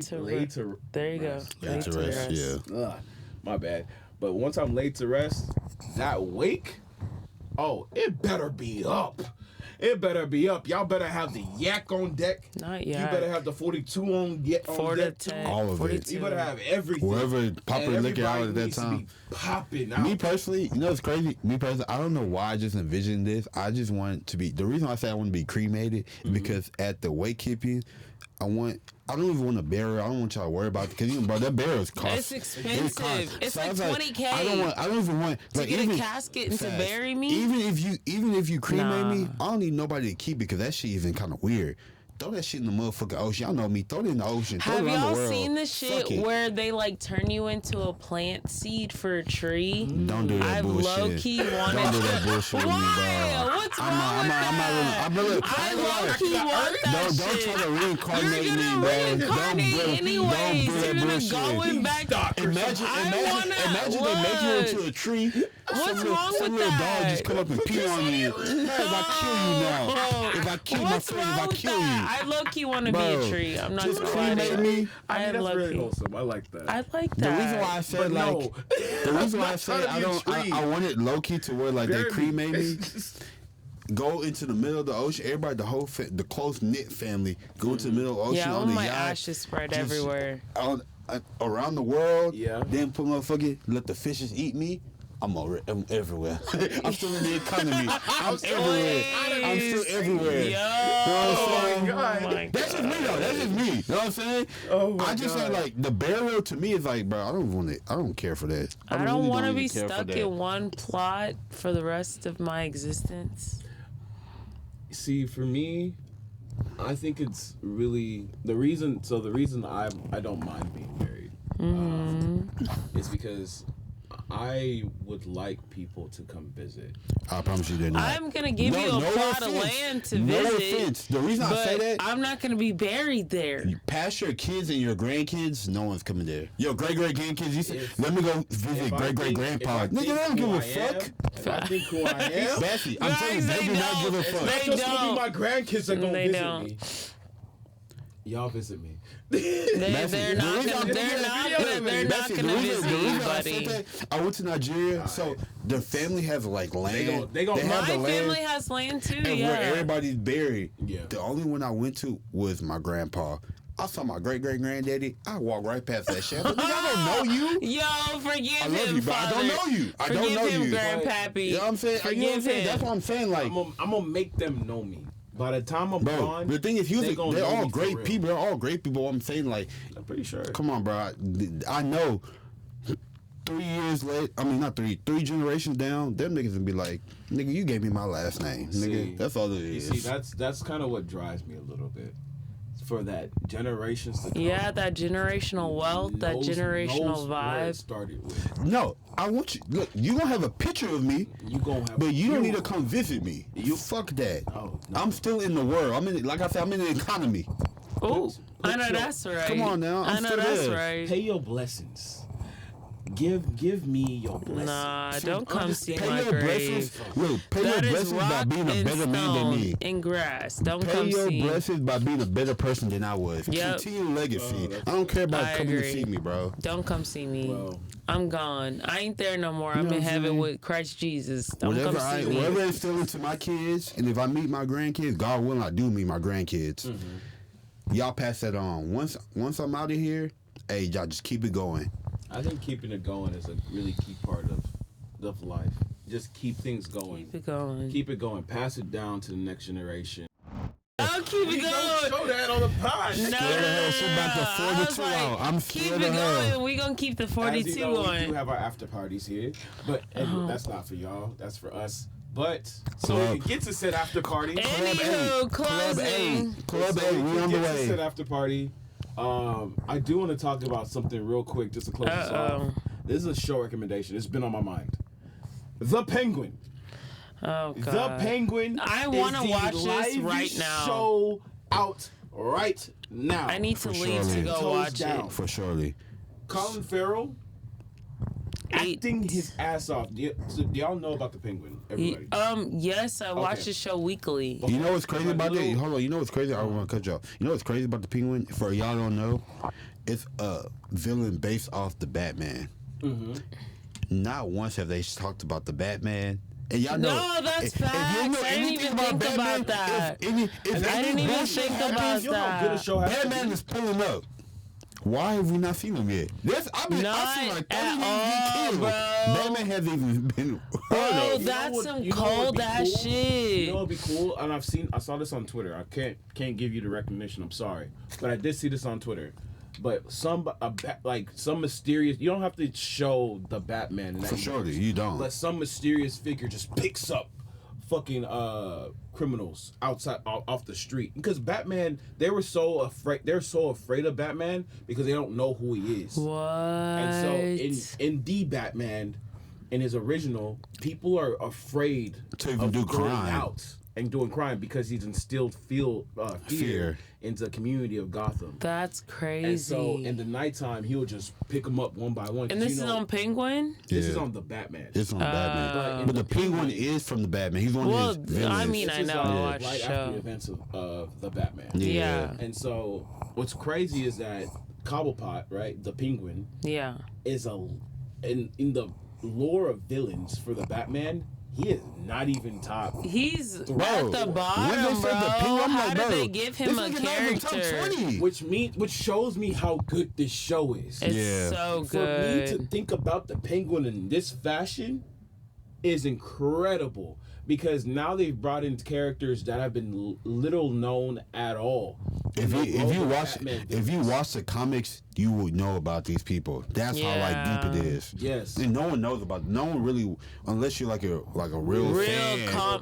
to there you go. rest. Laid to rest, yeah. Ugh, my bad. But once I'm laid to rest, that wake, oh, it better be up. It better be up. Y'all better have the yak on deck. Not You yet. better have the 42 on 4 to deck too. 10. All of it. 42. You better have everything. Whoever popping And liquor out everybody at that needs to time. be popping out. Me personally, you know it's crazy. Me personally, I don't know why I just envisioned this. I just want to be. The reason I say I want to be cremated is because at the wake keeping, I don't even want to bury. I don't want y'all to worry about it because bro, that burial's cost. It's expensive. It's So I like was $20K. I don't even want To like get a even, casket and to facts. bury me? Even if you cremate me, Nah. I don't need nobody to keep it because that shit even kind of weird. Throw that shit in the motherfucking ocean. Y'all know me. Throw it in the ocean. Throw Have it around y'all the world. seen the shit Fuck it. where they like turn you into a plant seed for a tree? Don't do that I bullshit. low-key wanted Don't do that bullshit with me, bro. Why? What's wrong with that? I'm not I low-key want that Don't shit. try to reincarnate You're me, gonna bro. reincarnate Don't anyways. do that You're gonna bullshit. go in back. Imagine they make you into a tree. What's some wrong some with little that? dog just come up and pee on you. Hey, if I kill you now, if I kill my What's friend, if wrong I with kill that? you, I low-key want to be Bro, a tree. I'm not just gonna lie to cremate you. me. I am that's really lucky. wholesome. I like that. I like The that. reason why I said But like no. the reason why I'm I not said trying to be a tree. I want it low key to where like they Bury cremate me. Go into the middle of the ocean. Everybody, the close knit family, go into the middle of the ocean Yeah, I on want the my yacht. ashes spread just everywhere. Around the world. Yeah. Then put motherfucker, let the fishes eat me. I'm everywhere. I'm still in the economy. I'm everywhere. I'm still everywhere. Yo. You know what I'm saying? God. Oh my That's just me though. That's just me. You know what I'm saying? Oh my I just God. say like the burial to me is like, bro, I don't want it. I don't care for that. I don't really want to even be care for stuck that. in one plot for the rest of my existence. See, for me, I think it's really the reason. So the reason I don't mind being married is because I would like people to come visit. I promise you they're not. I'm gonna give you a plot of land to visit. No offense. The reason I say that, I'm not gonna be buried there. past your kids and your grandkids, no one's coming there. Your great-great-grandkids, you say, let me go visit great-great-grandpa. Nigga, they don't give a fuck. If I think who I am, Bessie, I'm telling you, they do not give a it's fuck. not They just gonna don't. be my grandkids that gonna They visit don't. me. Y'all visit me. They're not gonna visit you, buddy. I went to Nigeria, so the family has like land. They gonna have My the land, family has land too. and Yeah. where everybody's buried. Yeah. The only one I went to was my grandpa. I saw my great-great-granddaddy. I walked right past that shit. I don't know you. Yo, forgive I him, love you, but I don't Father. know you. I Forgive don't know him, you. Grandpappy. You know what I'm saying? Forgive You know what I'm saying? him. That's what I'm saying. Like, I'm gonna make them know me. By the time I'm bro, gone, the thing is, they gonna they're know all me for great real. people. They're all great people. I'm saying, like, I'm pretty sure. come on, bro. I know 3 years late. I mean, not three generations down, them niggas gonna be like, nigga, you gave me my last name. See, Nigga, that's all it You is. see, that's kind of what drives me a little bit. For that generations to come. Yeah, that generational wealth, that Knows generational where it vibe. started with. No, I want you. Look, you gonna have a picture of me, You gonna have, but you don't need to come visit me. You fuck that. Oh, no. I'm still in the world. I'm in. Like I said, I'm in the economy. Oh, I know your- that's right. Come on now, I'm I know still that's there. right. Pay your blessings. Give me your blessings. Nah, don't come see Pay my your grave. blessings. Look, pay your That is blessings by rock being a and better man than stone me. and grass. Don't Pay come your see. blessings by being a better person than I was. Yep. Continue legacy. I don't care about I coming to agree. see me, bro. Don't come see me. Well, I'm gone. I ain't there no more. You I'm know in what I'm heaven saying? with Christ Jesus. Don't Whatever come see me. whatever it's still into my kids, and if I meet my grandkids, God willing, I do meet my grandkids. Mm-hmm. Y'all pass that on. Once I'm out of here, hey, y'all just keep it going. I think keeping it going is a really key part of life. Just keep things going. Keep it going. Keep it going. Pass it down to the next generation. I'll keep it Don't going. show that on the pod. No, Scared of her, she about to I 42 was like, out. I'm keep scared it of her. going. We gonna keep the As 42 you know, we do going. have our after parties here, but that's not for y'all. That's for us. But so Club. we can get to said after party. Anywho, closing. Club So A, we we can on the get to said way. after party. I do want to talk about something real quick just to close this off. This is a show recommendation. It's been on my mind. The Penguin. Oh The God. Penguin. I want wanna to watch this right now. Show out right now. I need to For leave sure, to man. go Toes watch down. it. For surely. Colin Farrell acting his ass off. Do y'all know about the Penguin? Everybody. Yes, I watch Okay. the show weekly. You know what's crazy about that? Little- Hold on. You know what's crazy? I want to cut you off. You know what's crazy about the Penguin? For y'all don't know, it's a villain based off the Batman. Mm-hmm. Not once have they talked about the Batman. And y'all know. No, that's if you facts. I didn't anything even think about that. If I didn't even think about You know how good a that. show has to Batman be? is pulling up. Why have we not seen him yet? I've seen Not like 30 at niggas all, get killed. bro. Batman hasn't even been Bro, heard of. that's what- some you know what would cold be ass cool? shit. You know what'd be cool? And I saw this on Twitter. I can't give you the recognition. I'm sorry, but I did see this on Twitter. But some mysterious. You don't have to show the Batman in that For sure, universe, you don't. But some mysterious figure just picks up fucking criminals outside off the street because Batman. They're so afraid of Batman because they don't know who he is. What? And so in the Batman, in his original, people are afraid To even of do going crime. out and doing crime because he's instilled fear Fear. into the community of Gotham. That's crazy. And so in the nighttime, he'll just pick them up one by one. And this is on Penguin? This is Yeah. on the Batman. It's on Batman. But But the Penguin is from the Batman. He's one Well, of his villains. I mean, This I is, know. I watched right the after show. the events of the Batman. Yeah. And so what's crazy is that Cobblepot, right, the Penguin, Yeah. is in the lore of villains for the Batman, he is not even top. He's at the when they bottom, said bro. the Penguin, I'm How like, did bro, they give him this a nigga not even top character? 20. Which shows me how good this show is. It's Yeah. so For me to good. think about the Penguin in this fashion is incredible because now they've brought in characters that have been little known at all. If in the you world of watch Batman if you villains. watch the comics, you would know about these people. That's how like deep it is. Yes. And no one knows about. No one really, unless you're like a real fan.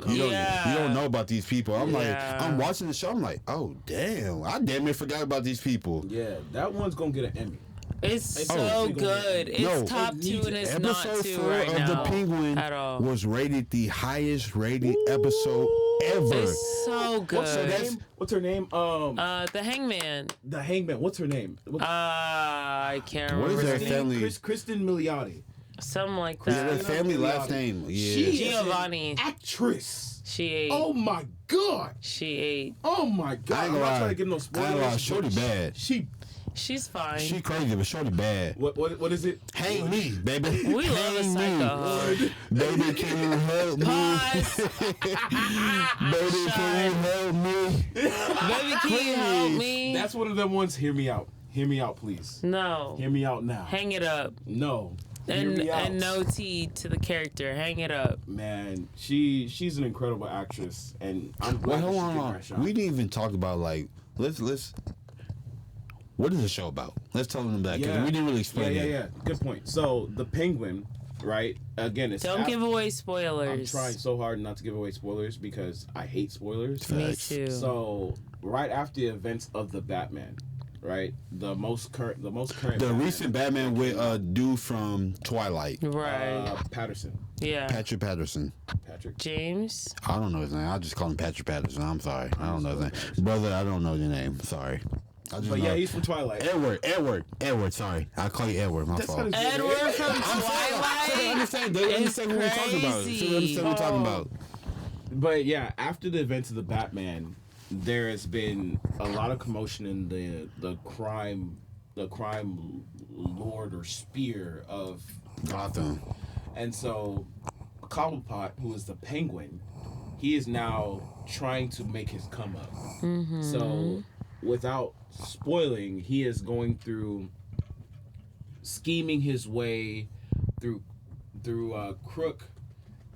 You don't know about these people. I'm like, I'm watching the show. I'm like, oh damn, I damn near forgot about these people. Yeah, that one's gonna get an Emmy. It's so good. It's No, top it 2 needs and it. it's not Episode 2 4 right of now. The Penguin at all. was rated the highest rated episode ever. It's so good. What's her name? What's her name? The Hangman. The Hangman. What's her name? I can't What is remember. that her family? name. Kristen Milioti. Something like Yeah, that. that family last name. Yeah. She is an Giovanni. actress. She ate. Oh my god. She ate. Oh my god. I ain't I'm gonna not trying lie. to give no I ain't spoilers. gonna lie, Shorty but bad. She's fine. She crazy, but Shorty bad. What is it? Hang me, baby. We love a Hang psycho. me. Baby, can you help me? Pause. Baby, can you help me? Baby, can you help me? That's one of them ones. Hear me out. Hear me out, please. No. Hear me out now. Hang it up. No. Hear And me out. and no T to the character. Hang it up. Man, she's an incredible actress, and I'm glad Wait, that hold she on, gave hold her a on. shot. We didn't even talk about like let's. What is the show about? Let's tell them that because we didn't really explain it. Yeah. Good point. So the Penguin, right? Again, it's Don't give away spoilers. I'm trying so hard not to give away spoilers because I hate spoilers. Me Facts. too. So right after the events of the Batman, right? The most current. The Batman, recent Batman with dude from Twilight, Right. Patterson. Yeah. Patrick Patterson. Patrick. James. I don't know his name. I just call him Patrick Patterson. I'm sorry. I don't know his name, brother. I don't know your name. Sorry. I just But know. yeah, he's from Twilight. Edward. Sorry, I call you Edward. My That's fault. not his name. Edward from They Twilight. understand. They understand what we're talking about. So they understand what we're talking about. But yeah, after the events of the Batman, there has been a lot of commotion in the crime lord or spear of Gotham. And so Cobblepot, who is the Penguin, he is now trying to make his come up. Mm-hmm. So without spoiling, he is going through scheming his way through crook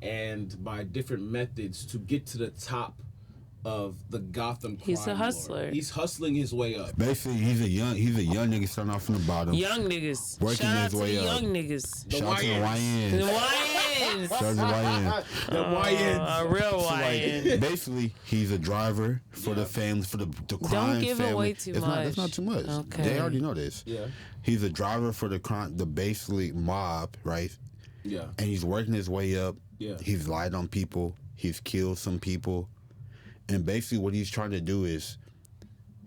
and by different methods to get to the top of the Gotham crime He's a lord. hustler. He's hustling his way up. Basically, he's a young nigga starting off from the bottom. Young niggas. Working Shout out his to the way up. young niggas. Shout out to the The YNs. YNs. Shout out to the YNs. The YNs. A real So, YN. like, basically, he's a driver for the family, for the crime give family. away too It's not, that's much. not too much. Okay. They already know this. Yeah. He's a driver for the crime, the basically mob, right? Yeah. And he's working his way up. Yeah. He's lied on people. He's killed some people. And basically what he's trying to do is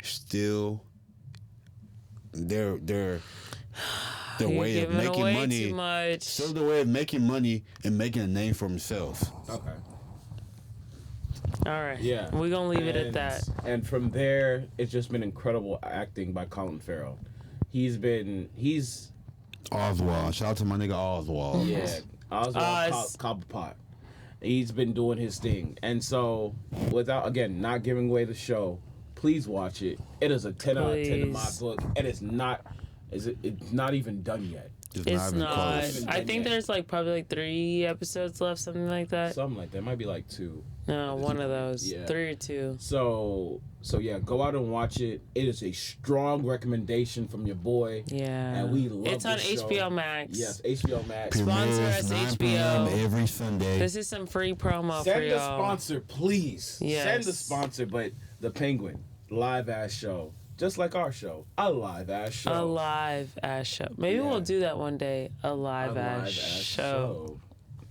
steal their You're way of giving making away money. too much. Still the way of making money and making a name for himself. Okay. All right. Yeah. We're going to leave it at that. And from there, it's just been incredible acting by Colin Farrell. He's Oswald. Shout out to my nigga Oswald. yeah, Oswald Cobblepot. He's been doing his thing. And so, without, again, not giving away the show, please watch it. It is a 10 out of 10 in my Please. book. And it's not even done yet. Just It's even not. close. I think there's probably 3 episodes left, something like that. Something like that. It might be like 2. No, one of those. Yeah. 3 or 2. So yeah, go out and watch it. It is a strong recommendation from your boy. Yeah. And we love It's on this show. HBO Max. Yes, HBO Max. Sponsor us, Premieres 9 HBO. p.m. every Sunday. This is some free promo for Send the y'all. sponsor, please. Yes. Send the sponsor, but the Penguin live ass show, just like our show, a live ass show. A live ass show. Maybe Yeah. we'll do that one day. A live ass show.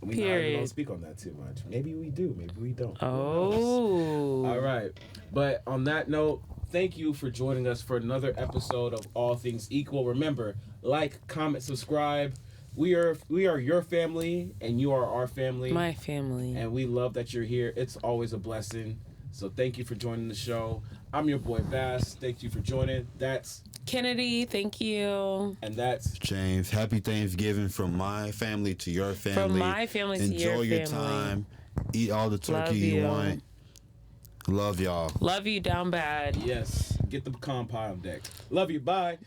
We Period. don't speak on that too much. Maybe we do. Maybe we don't. Oh. All right. But on that note, thank you for joining us for another episode of All Things Equal. Remember, like, comment, subscribe. We are your family, and you are our family. My family. And we love that you're here. It's always a blessing. So thank you for joining the show. I'm your boy Bass. Thank you for joining. That's Kennedy, thank you. and that's James, happy Thanksgiving from my family to your family. From my family to Enjoy your your family. time. Eat all the turkey Love you you. want. Love y'all. Love you down bad. yes. Get the pecan pie on deck. Love you. Bye.